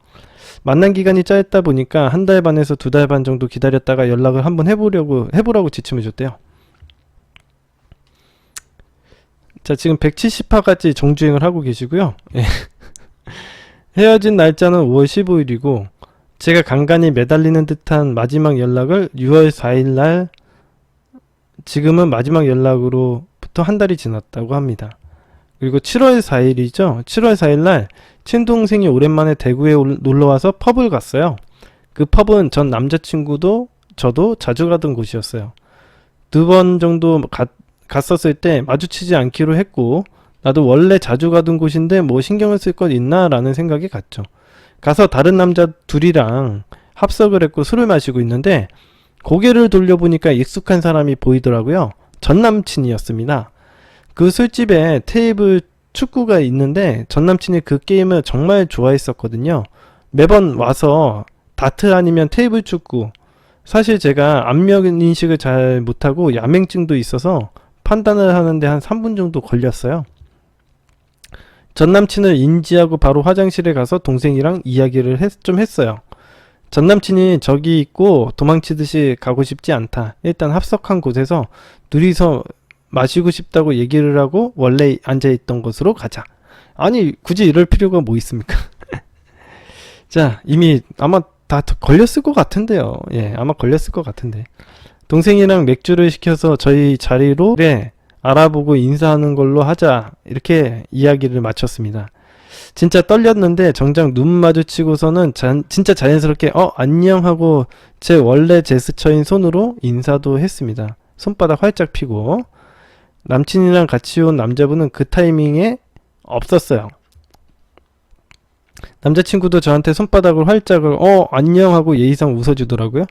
만난 기간이 짧다 보니까 1달 반에서 2달 반 정도 기다렸다가 연락을 한번 해보라고 지침을 줬대요. 자, 지금 170화까지 정주행을 하고 계시고요. 예. 헤어진 날짜는 5월 15일이고 제가 간간히 매달리는 듯한 마지막 연락을 6월 4일날, 지금은 마지막 연락으로부터 1달이 지났다고 합니다. 그리고 7월 4일이죠. 7월 4일날 친동생이 오랜만에 대구에 놀러와서 펍을 갔어요. 그 펍은 전 남자친구도 저도 자주 가던 곳이었어요. 2번 정도 갔었을 때 마주치지 않기로 했고, 나도 원래 자주 가던 곳인데 뭐 신경을 쓸 것 있나 라는 생각이 갔죠. 가서 다른 남자 둘이랑 합석을 했고 술을 마시고 있는데 고개를 돌려보니까 익숙한 사람이 보이더라고요. 전 남친이었습니다. 그 술집에 테이블 축구가 있는데 전 남친이 그 게임을 정말 좋아했었거든요. 매번 와서 다트 아니면 테이블 축구, 사실 제가 안면 인식을 잘 못하고 야맹증도 있어서 판단을 하는데 한 3분 정도 걸렸어요. 전 남친을 인지하고 바로 화장실에 가서 동생이랑 이야기를 좀 했어요. 전 남친이 저기 있고 도망치듯이 가고 싶지 않다. 일단 합석한 곳에서 둘이서 마시고 싶다고 얘기를 하고 원래 앉아있던 곳으로 가자. 아니 굳이 이럴 필요가 뭐 있습니까? 자, 이미 아마 다 걸렸을 것 같은데요. 예, 아마 걸렸을 것 같은데. 동생이랑 맥주를 시켜서 저희 자리로 알아보고 인사하는 걸로 하자, 이렇게 이야기를 마쳤습니다. 진짜 떨렸는데 정작 눈 마주치고서는 진짜 자연스럽게 안녕 하고 제 원래 제스처인 손으로 인사도 했습니다. 손바닥 활짝 펴고. 남친이랑 같이 온 남자분은 그 타이밍에 없었어요. 남자친구도 저한테 손바닥을 활짝을 안녕 하고 예의상 웃어주더라고요.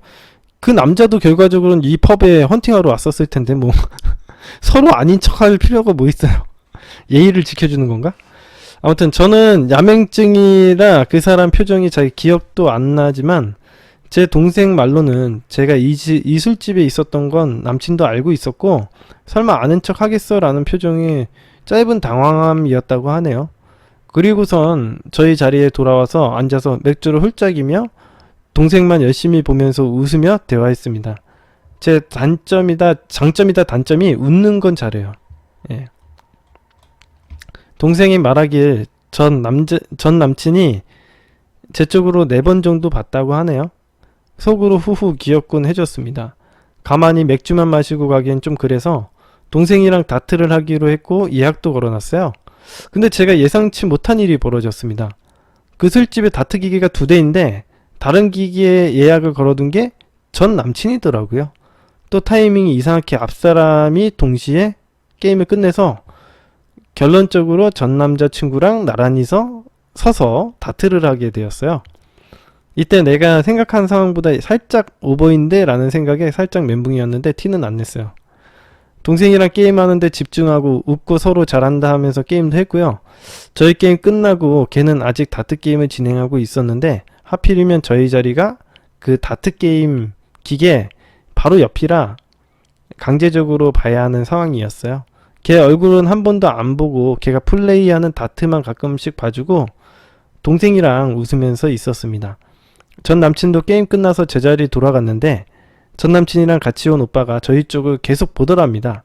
그 남자도 결과적으로는 이 펍에 헌팅하러 왔었을 텐데 뭐 서로 아닌 척할 필요가 뭐 있어요. 예의를 지켜주는 건가? 아무튼 저는 야맹증이라 그 사람 표정이 잘 기억도 안 나지만 제 동생 말로는 제가 이 술집에 있었던 건 남친도 알고 있었고 설마 아는 척 하겠어 라는 표정이 짧은 당황함이었다고 하네요. 그리고선 저희 자리에 돌아와서 앉아서 맥주를 훌쩍이며 동생만 열심히 보면서 웃으며 대화했습니다. 제 장점이다 단점이 웃는 건 잘해요. 예. 동생이 말하길 전 남친이 제 쪽으로 4번 정도 봤다고 하네요. 속으로 후후 귀엽군 해줬습니다. 가만히 맥주만 마시고 가기엔 좀 그래서 동생이랑 다트를 하기로 했고 예약도 걸어놨어요. 근데 제가 예상치 못한 일이 벌어졌습니다. 그 술집에 다트 기계가 2대인데 다른 기기에 예약을 걸어둔 게 전 남친이더라고요. 또 타이밍이 이상하게 앞사람이 동시에 게임을 끝내서 결론적으로 전 남자친구랑 나란히 서서 다트를 하게 되었어요. 이때 내가 생각한 상황보다 살짝 오버인데 라는 생각에 살짝 멘붕이었는데 티는 안 냈어요. 동생이랑 게임하는데 집중하고 웃고 서로 잘한다 하면서 게임도 했고요. 저희 게임 끝나고 걔는 아직 다트 게임을 진행하고 있었는데 하필이면 저희 자리가 그 다트 게임 기계 바로 옆이라 강제적으로 봐야 하는 상황이었어요. 걔 얼굴은 한 번도 안 보고 걔가 플레이하는 다트만 가끔씩 봐주고 동생이랑 웃으면서 있었습니다. 전 남친도 게임 끝나서 제자리 돌아갔는데 전 남친이랑 같이 온 오빠가 저희 쪽을 계속 보더랍니다.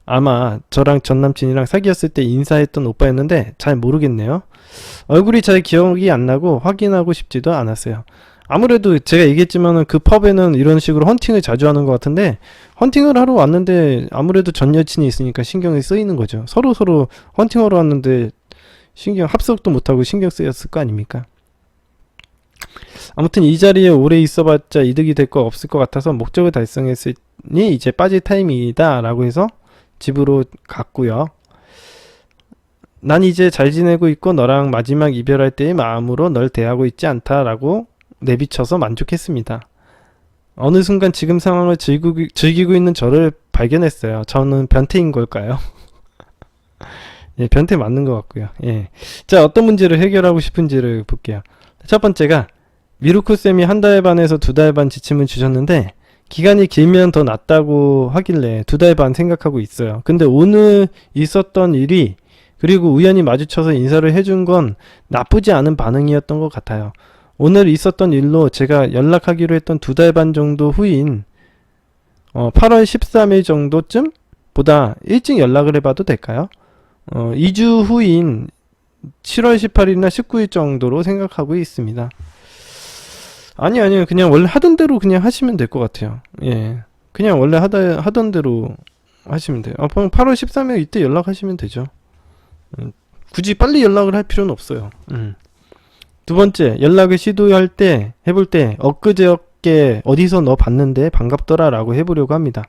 아마 저랑 전 남친이랑 사귀었을 때 인사했던 오빠였는데 잘 모르겠네요. 얼굴이 잘 기억이 안 나고 확인하고 싶지도 않았어요. 아무래도 제가 얘기했지만은 그 펍에는 이런 식으로 헌팅을 자주 하는 것 같은데 헌팅을 하러 왔는데 아무래도 전 여친이 있으니까 신경이 쓰이는 거죠. 서로 헌팅하러 왔는데 합석도 못하고 신경 쓰였을 거 아닙니까? 아무튼 이 자리에 오래 있어봤자 이득이 될 거 없을 것 같아서 목적을 달성했으니 이제 빠질 타임이다 라고 해서 집으로 갔고요. 난 이제 잘 지내고 있고 너랑 마지막 이별할 때의 마음으로 널 대하고 있지 않다 라고 내비쳐서 만족했습니다. 어느 순간 지금 상황을 즐기고 있는 저를 발견했어요. 저는 변태인 걸까요? 예, 변태 맞는 것 같고요. 예. 자, 어떤 문제를 해결하고 싶은지를 볼게요. 첫 번째가 미루코쌤이 한 달 반에서 두 달 반 지침을 주셨는데 기간이 길면 더 낫다고 하길래 두 달 반 생각하고 있어요. 근데 오늘 있었던 일이 그리고 우연히 마주쳐서 인사를 해준 건 나쁘지 않은 반응이었던 것 같아요. 오늘 있었던 일로 제가 연락하기로 했던 두 달 반 정도 후인 8월 13일 정도쯤 보다 일찍 연락을 해봐도 될까요? 2주 후인 7월 18일이나 19일 정도로 생각하고 있습니다. 아니요. 그냥 원래 하던 대로 그냥 하시면 될 것 같아요. 예. 그냥 원래 하던 대로 하시면 돼요. 8월 13일 이때 연락하시면 되죠. 굳이 빨리 연락을 할 필요는 없어요. 두 번째, 연락을 해볼 때, 엊그저께 어디서 너 봤는데 반갑더라 라고 해보려고 합니다.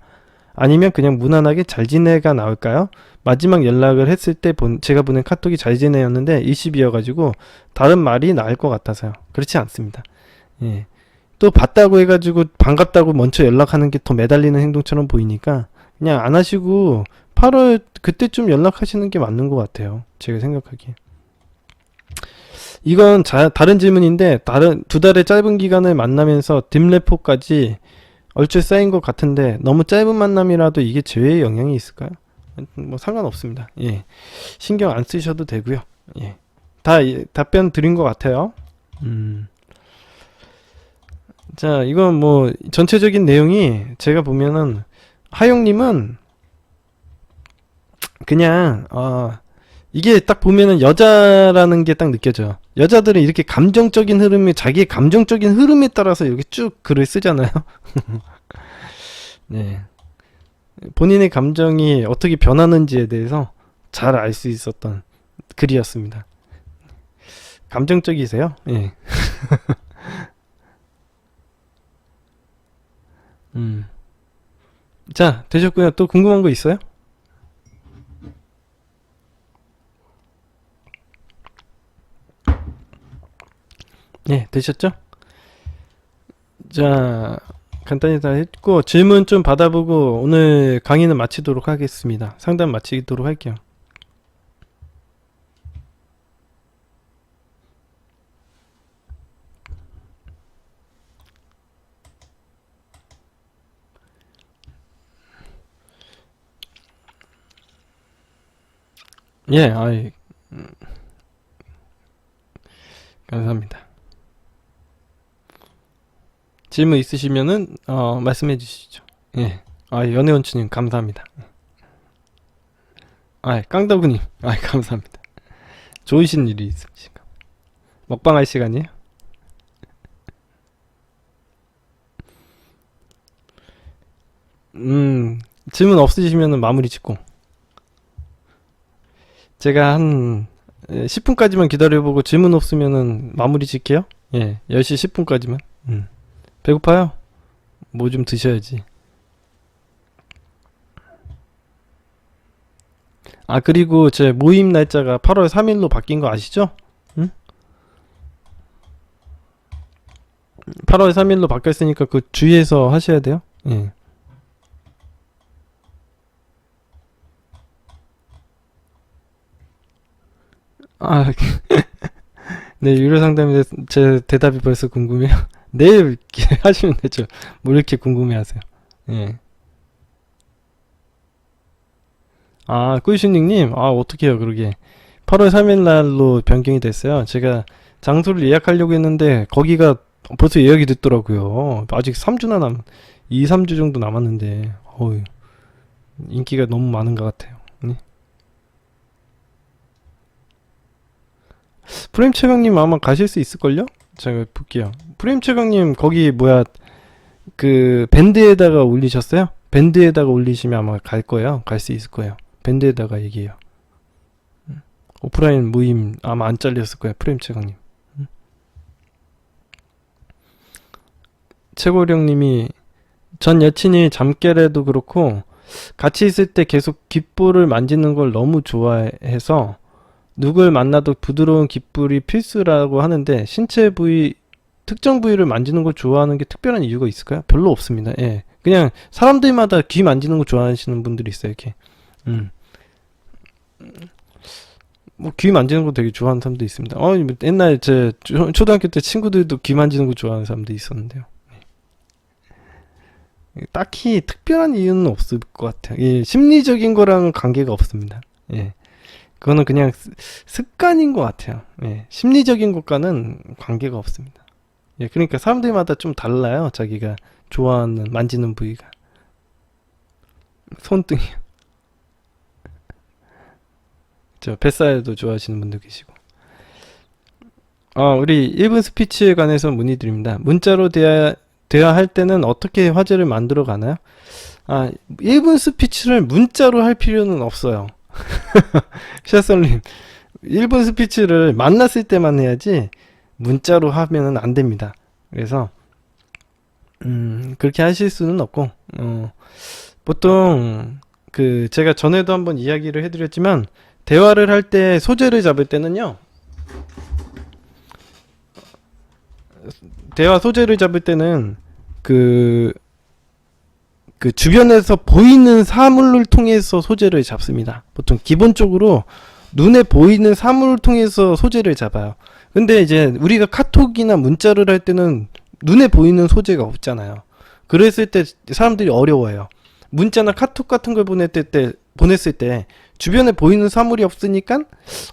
아니면 그냥 무난하게 잘 지내가 나올까요? 마지막 연락을 했을 때 제가 보낸 카톡이 잘 지내였는데 일시비여가지고 다른 말이 나을 것 같아서요. 그렇지 않습니다. 예. 또 봤다고 해가지고 반갑다고 먼저 연락하는 게 더 매달리는 행동처럼 보이니까 그냥 안 하시고 8월 그때쯤 연락하시는 게 맞는 것 같아요. 제가 생각하기에. 이건 다른 질문인데 두 달의 짧은 기간을 만나면서 딥레포까지 얼추 쌓인 것 같은데 너무 짧은 만남이라도 이게 재회에 영향이 있을까요? 뭐 상관없습니다. 예. 신경 안 쓰셔도 되고요. 예. 다 답변 드린 것 같아요. 자, 이건 뭐 전체적인 내용이 제가 보면은 하용님은 그냥 이게 딱 보면은 여자라는 게 딱 느껴져요. 여자들은 이렇게 자기의 감정적인 흐름에 따라서 이렇게 쭉 글을 쓰잖아요. 네. 본인의 감정이 어떻게 변하는지에 대해서 잘 알 수 있었던 글이었습니다. 감정적이세요? 예. 자, 되셨고요. 또 궁금한 거 있어요? 네, 되셨죠? 자, 간단히 다 했고 질문 좀 받아보고 오늘 강의는 마치도록 하겠습니다. 상담 마치도록 할게요. 예, 감사합니다. 질문 있으시면은 말씀해 주시죠. 예. 연애원추님 감사합니다. 깡다구님 감사합니다. 좋으신 일이 있으신가? 먹방 할 시간이에요? 질문 없으시면은 마무리 짓고 제가 한 10분까지만 기다려보고 질문 없으면은 마무리 짓게요. 예, 10시 10분까지만. 배고파요? 뭐 좀 드셔야지. 그리고 제 모임 날짜가 8월 3일로 바뀐 거 아시죠? 응? 8월 3일로 바뀌었으니까 그 주의해서 하셔야 돼요. 예. 네, 유료 상담에 제 대답이 벌써 궁금해요. 내일 하시면 되죠. 뭐 이렇게 궁금해 하세요. 예. 꾸이슈닝님, 어떡해요, 그러게. 8월 3일 날로 변경이 됐어요. 제가 장소를 예약하려고 했는데, 거기가 벌써 예약이 됐더라고요. 아직 2, 3주 정도 남았는데, 인기가 너무 많은 것 같아요. 네. 프레임 최강님 아마 가실 수 있을걸요? 제가 볼게요. 프레임 최강님, 거기 그 밴드에다가 올리셨어요? 밴드에다가 올리시면 아마 갈 거예요. 갈 수 있을 거예요. 밴드에다가 얘기해요. 오프라인 모임 아마 안 잘렸을 거예요. 프레임 최강님. 최고령님이 전 여친이 잠결에도 그렇고 같이 있을 때 계속 귓볼을 만지는 걸 너무 좋아해서 누굴 만나도 부드러운 귓볼이 필수라고 하는데 신체 부위 특정 부위를 만지는 걸 좋아하는 게 특별한 이유가 있을까요? 별로 없습니다. 예. 그냥 사람들마다 귀 만지는 거 좋아하시는 분들이 있어요. 이렇게. 뭐 귀 만지는 거 되게 좋아하는 사람도 있습니다. 옛날 제 초등학교 때 친구들도 귀 만지는 거 좋아하는 사람도 있었는데요. 딱히 특별한 이유는 없을 것 같아요. 예, 심리적인 거랑은 관계가 없습니다. 예, 그거는 그냥 습관인 것 같아요. 예, 심리적인 것과는 관계가 없습니다. 예, 그러니까 사람들마다 좀 달라요. 자기가 좋아하는 만지는 부위가. 손등이요. 저 뱃살도 좋아하시는 분도 계시고. 우리 1분 스피치에 관해서 문의드립니다. 문자로 대화할 때는 어떻게 화제를 만들어 가나요? 1분 스피치를 문자로 할 필요는 없어요. 샤설님, 1분 스피치를 만났을 때만 해야지 문자로 하면은 안 됩니다. 그래서 그렇게 하실 수는 없고, 보통 제가 전에도 한번 이야기를 해드렸지만, 대화를 할 때 소재를 잡을 때는요, 대화 소재를 잡을 때는 그 주변에서 보이는 사물을 통해서 소재를 잡습니다. 보통 기본적으로 눈에 보이는 사물을 통해서 소재를 잡아요. 근데 이제 우리가 카톡이나 문자를 할 때는 눈에 보이는 소재가 없잖아요. 그랬을 때 사람들이 어려워요. 문자나 카톡 같은 걸 보냈을 때 주변에 보이는 사물이 없으니까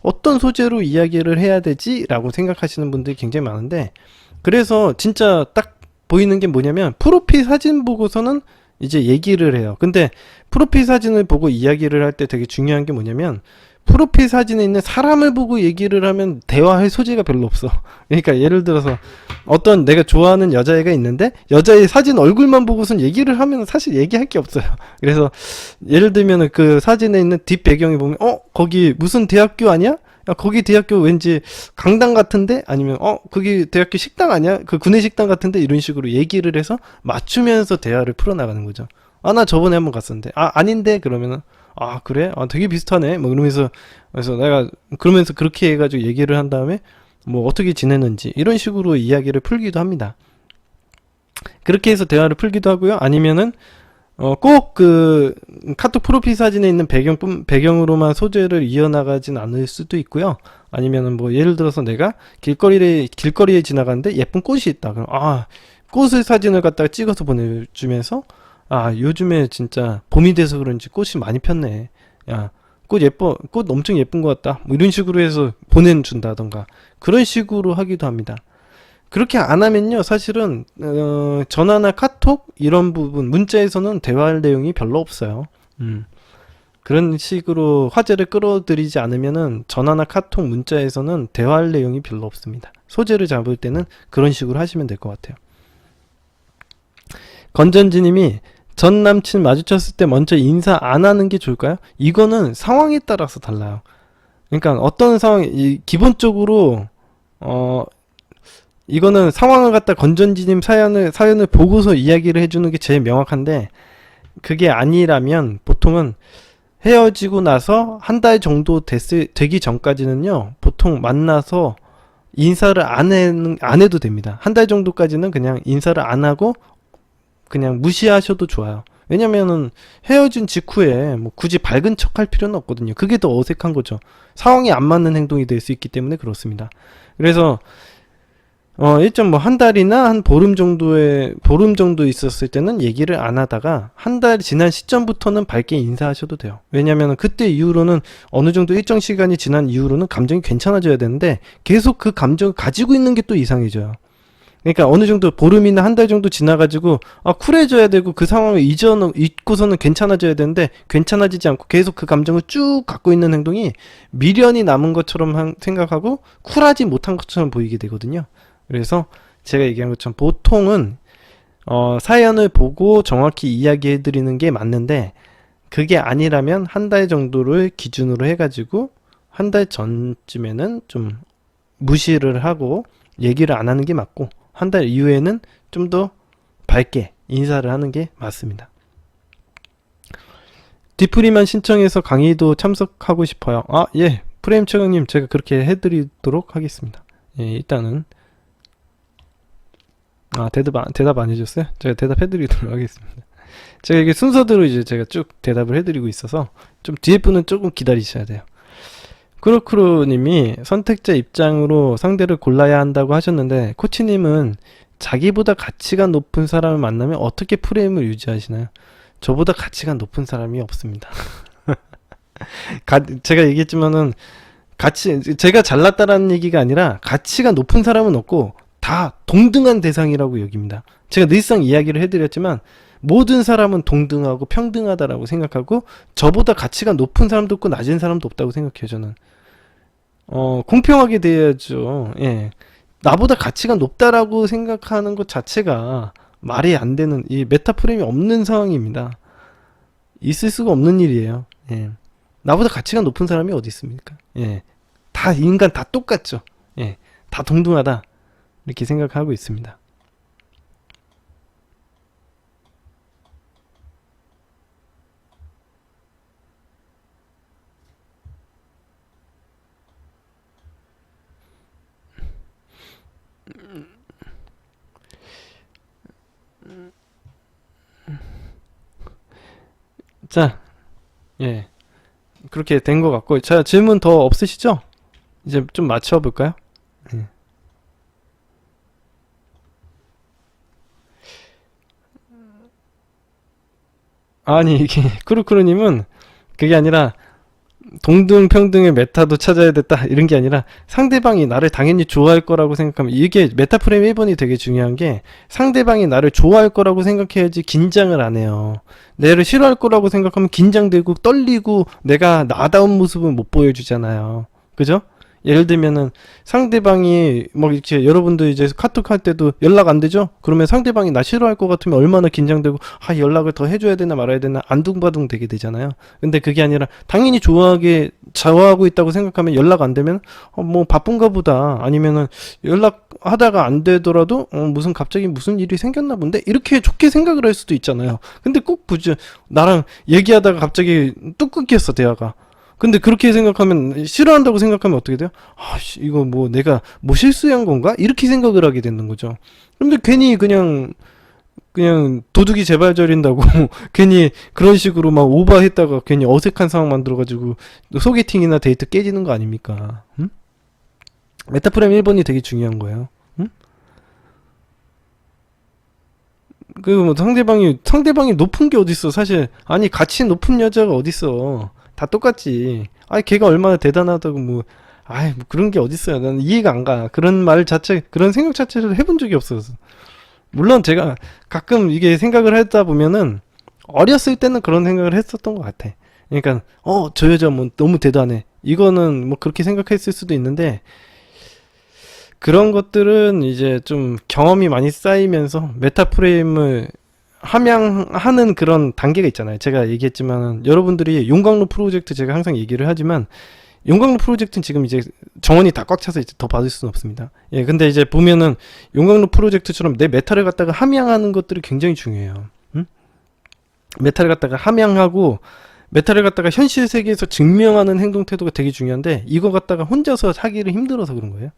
어떤 소재로 이야기를 해야 되지? 라고 생각하시는 분들이 굉장히 많은데, 그래서 진짜 딱 보이는 게 뭐냐면 프로필 사진 보고서는 이제 얘기를 해요. 근데 프로필 사진을 보고 이야기를 할 때 되게 중요한 게 뭐냐면, 프로필 사진에 있는 사람을 보고 얘기를 하면 대화할 소재가 별로 없어. 그러니까 예를 들어서 어떤 내가 좋아하는 여자애가 있는데 여자의 사진 얼굴만 보고선 얘기를 하면 사실 얘기할 게 없어요. 그래서 예를 들면 그 사진에 있는 뒷 배경에 보면 거기 무슨 대학교 아니야? 야, 거기 대학교 왠지 강당 같은데? 아니면 거기 대학교 식당 아니야? 그 구내식당 같은데? 이런 식으로 얘기를 해서 맞추면서 대화를 풀어나가는 거죠. 나 저번에 한번 갔었는데 아닌데? 그러면은 그래? 되게 비슷하네. 뭐 그러면서 그래서 내가 그러면서 그렇게 해가지고 얘기를 한 다음에 뭐 어떻게 지냈는지 이런 식으로 이야기를 풀기도 합니다. 그렇게 해서 대화를 풀기도 하고요. 아니면은 꼭 카톡 프로필 사진에 있는 배경으로만 소재를 이어나가진 않을 수도 있고요. 아니면은 뭐 예를 들어서 내가 길거리에 지나가는데 예쁜 꽃이 있다. 그럼 꽃을 사진을 갖다가 찍어서 보내주면서 요즘에 진짜 봄이 돼서 그런지 꽃이 많이 폈네. 야, 꽃 예뻐. 꽃 엄청 예쁜 것 같다. 뭐 이런 식으로 해서 보내준다던가. 그런 식으로 하기도 합니다. 그렇게 안 하면요, 사실은, 전화나 카톡, 이런 부분, 문자에서는 대화할 내용이 별로 없어요. 그런 식으로 화제를 끌어들이지 않으면은 전화나 카톡, 문자에서는 대화할 내용이 별로 없습니다. 소재를 잡을 때는 그런 식으로 하시면 될 것 같아요. 건전지님이 전 남친 마주쳤을 때 먼저 인사 안 하는 게 좋을까요? 이거는 상황에 따라서 달라요. 그러니까 어떤 기본적으로 이거는 상황을 갖다 건전지님 사연을 보고서 이야기를 해주는 게 제일 명확한데, 그게 아니라면 보통은 헤어지고 나서 한 달 정도 되기 전까지는요, 보통 만나서 인사를 안 해도 됩니다. 한 달 정도까지는 그냥 인사를 안 하고 그냥 무시하셔도 좋아요. 왜냐면은 헤어진 직후에 뭐 굳이 밝은 척 할 필요는 없거든요. 그게 더 어색한 거죠. 상황이 안 맞는 행동이 될 수 있기 때문에 그렇습니다. 그래서 일정 뭐 한 달이나 한 보름 정도 있었을 때는 얘기를 안 하다가 한 달 지난 시점부터는 밝게 인사하셔도 돼요. 왜냐면 그때 이후로는 어느 정도 일정 시간이 지난 이후로는 감정이 괜찮아져야 되는데 계속 그 감정을 가지고 있는 게 또 이상해져요. 그러니까 어느 정도 보름이나 한 달 정도 지나가지고 쿨해져야 되고 그 상황을 잊고서는 괜찮아져야 되는데 괜찮아지지 않고 계속 그 감정을 쭉 갖고 있는 행동이 미련이 남은 것처럼 생각하고 쿨하지 못한 것처럼 보이게 되거든요. 그래서 제가 얘기한 것처럼 보통은 사연을 보고 정확히 이야기해 드리는 게 맞는데, 그게 아니라면 한 달 정도를 기준으로 해가지고 한 달 전쯤에는 좀 무시를 하고 얘기를 안 하는 게 맞고, 한 달 이후에는 좀 더 밝게 인사를 하는 게 맞습니다. 뒤풀이만 신청해서 강의도 참석하고 싶어요. 예, 프레임 최강님, 제가 그렇게 해드리도록 하겠습니다. 예, 일단은 대답 안 해줬어요? 제가 대답해드리도록 하겠습니다. 제가 이게 순서대로 이제 제가 쭉 대답을 해드리고 있어서 좀 뒤에 분은 조금 기다리셔야 돼요. 크루크루님이 선택자 입장으로 상대를 골라야 한다고 하셨는데, 코치님은 자기보다 가치가 높은 사람을 만나면 어떻게 프레임을 유지하시나요? 저보다 가치가 높은 사람이 없습니다. 제가 얘기했지만은 제가 잘났다라는 얘기가 아니라 가치가 높은 사람은 없고 다 동등한 대상이라고 여깁니다. 제가 늘상 이야기를 해드렸지만 모든 사람은 동등하고 평등하다라고 생각하고 저보다 가치가 높은 사람도 없고 낮은 사람도 없다고 생각해요. 저는 공평하게 대해야죠. 예. 나보다 가치가 높다라고 생각하는 것 자체가 말이 안 되는, 이 메타프레임이 없는 상황입니다. 있을 수가 없는 일이에요. 예. 나보다 가치가 높은 사람이 어디 있습니까? 예. 다 인간 다 똑같죠. 예. 다 동등하다. 이렇게 생각하고 있습니다. 자, 예. 그렇게 된 것 같고, 자, 질문 더 없으시죠? 이제 좀 맞춰볼까요? 예. 아니, 이게, 크루크루님은 그게 아니라, 동등 평등의 메타도 찾아야 됐다 이런 게 아니라 상대방이 나를 당연히 좋아할 거라고 생각하면, 이게 메타프레임 1번이 되게 중요한 게 상대방이 나를 좋아할 거라고 생각해야지 긴장을 안 해요. 내를 싫어할 거라고 생각하면 긴장되고 떨리고 내가 나다운 모습은 못 보여주잖아요. 그죠? 예를 들면은 상대방이 막 이렇게, 여러분들 이제 카톡 할 때도 연락 안 되죠? 그러면 상대방이 나 싫어할 것 같으면 얼마나 긴장되고, 아, 연락을 더 해줘야 되나 말아야 되나 안둥바둥 되게 되잖아요. 근데 그게 아니라 당연히 좋아하고 있다고 생각하면 연락 안 되면 뭐 바쁜가 보다, 아니면은 연락하다가 안 되더라도 무슨 갑자기 무슨 일이 생겼나 본데 이렇게 좋게 생각을 할 수도 있잖아요. 근데 꼭 굳이 나랑 얘기하다가 갑자기 뚝 끊겼어, 대화가. 근데 그렇게 생각하면, 싫어한다고 생각하면 어떻게 돼요? 아, 이거 뭐 내가 뭐 실수한 건가? 이렇게 생각을 하게 되는 거죠. 근데 괜히 그냥 도둑이 제발 저린다고 괜히 그런 식으로 막 오버했다가 괜히 어색한 상황 만들어가지고 소개팅이나 데이트 깨지는 거 아닙니까? 응? 메타프레임 1번이 되게 중요한 거예요. 응? 뭐 상대방이 높은 게 어딨어, 사실. 아니, 가치 높은 여자가 어딨어. 다 똑같지. 아니, 걔가 얼마나 대단하다고 뭐, 아이, 뭐 그런 게 어딨어요. 난 이해가 안 가. 그런 말 자체, 그런 생각 자체를 해본 적이 없어서. 물론 제가 가끔 이게 생각을 하다 보면은 어렸을 때는 그런 생각을 했었던 것 같아. 그러니까, 저 여자 뭐 너무 대단해. 이거는 뭐 그렇게 생각했을 수도 있는데, 그런 것들은 이제 좀 경험이 많이 쌓이면서 메타프레임을 함양하는 그런 단계가 있잖아요. 제가 얘기했지만 여러분들이 용광로 프로젝트, 제가 항상 얘기를 하지만 용광로 프로젝트는 지금 이제 정원이 다 꽉 차서 이제 더 받을 수는 없습니다. 예, 근데 이제 보면은 용광로 프로젝트처럼 내 메타를 갖다가 함양하는 것들이 굉장히 중요해요. 응? 메타를 갖다가 함양하고 메타를 갖다가 현실 세계에서 증명하는 행동 태도가 되게 중요한데, 이거 갖다가 혼자서 하기를 힘들어서 그런 거예요.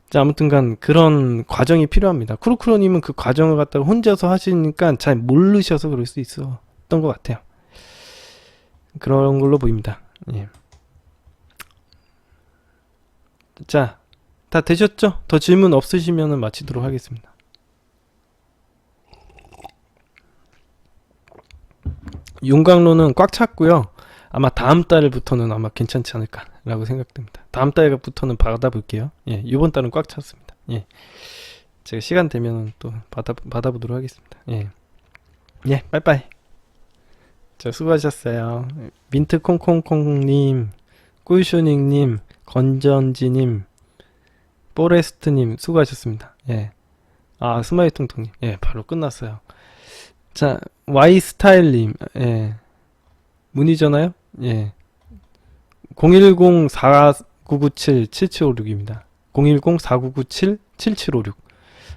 자, 아무튼간 그런 과정이 필요합니다. 쿠루쿠로님은 그 과정을 갖다가 혼자서 하시니까 잘 모르셔서 그럴 수 있었던 것 같아요. 그런 걸로 보입니다. 예. 자, 다 되셨죠? 더 질문 없으시면 마치도록 하겠습니다. 용광로는 꽉 찼고요. 아마 다음 달부터는 아마 괜찮지 않을까라고 생각됩니다. 다음 달부터는 받아볼게요. 예, 이번 달은 꽉 찼습니다. 예, 제가 시간 되면 또 받아보도록 하겠습니다. 예, 예, 빠이빠이. 자, 수고하셨어요. 민트 콩콩콩님, 꿀쇼닝님, 건전지님, 포레스트님 수고하셨습니다. 예, 아, 스마일통통님, 예, 바로 끝났어요. 자, Y스타일님, 예, 문의전화요? 예. 010-4997-7756입니다. 010-4997-7756.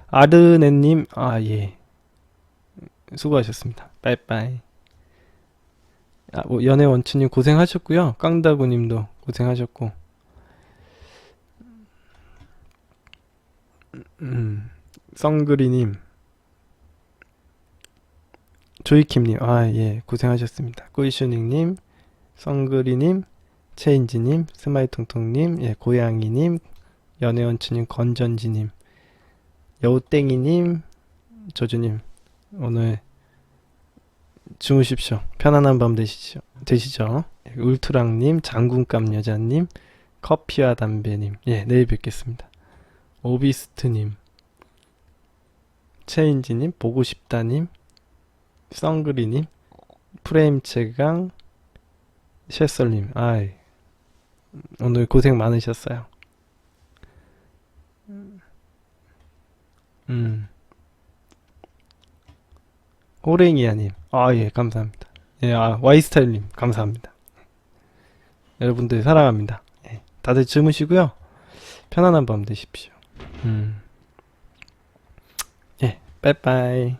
아르네님, 아, 예. 수고하셨습니다. 빠이빠이. 아, 뭐, 연애원추님 고생하셨고요. 깡다구님도 고생하셨고. 썬그리님, 조이킴님, 아, 예. 고생하셨습니다. 꾸이슈닝님, 썬그리님, 체인지님, 스마일통통님, 예, 고양이님, 연애원추님, 건전지님, 여우땡이님, 저주님, 오늘 주무십시오. 편안한 밤 되시죠? 예, 울트랑님, 장군감 여자님, 커피와 담배님, 예, 내일 뵙겠습니다. 오비스트님, 체인지님, 보고 싶다님, 썬그리님, 프레임 채강, 셰설님, 아이, 오늘 고생 많으셨어요. 음, 호랭이야님, 아, 예, 감사합니다. 예, 아, 와이스타일님, 감사합니다. 여러분들 사랑합니다. 예, 다들 주무시고요. 편안한 밤 되십시오. 예, 빠이빠이.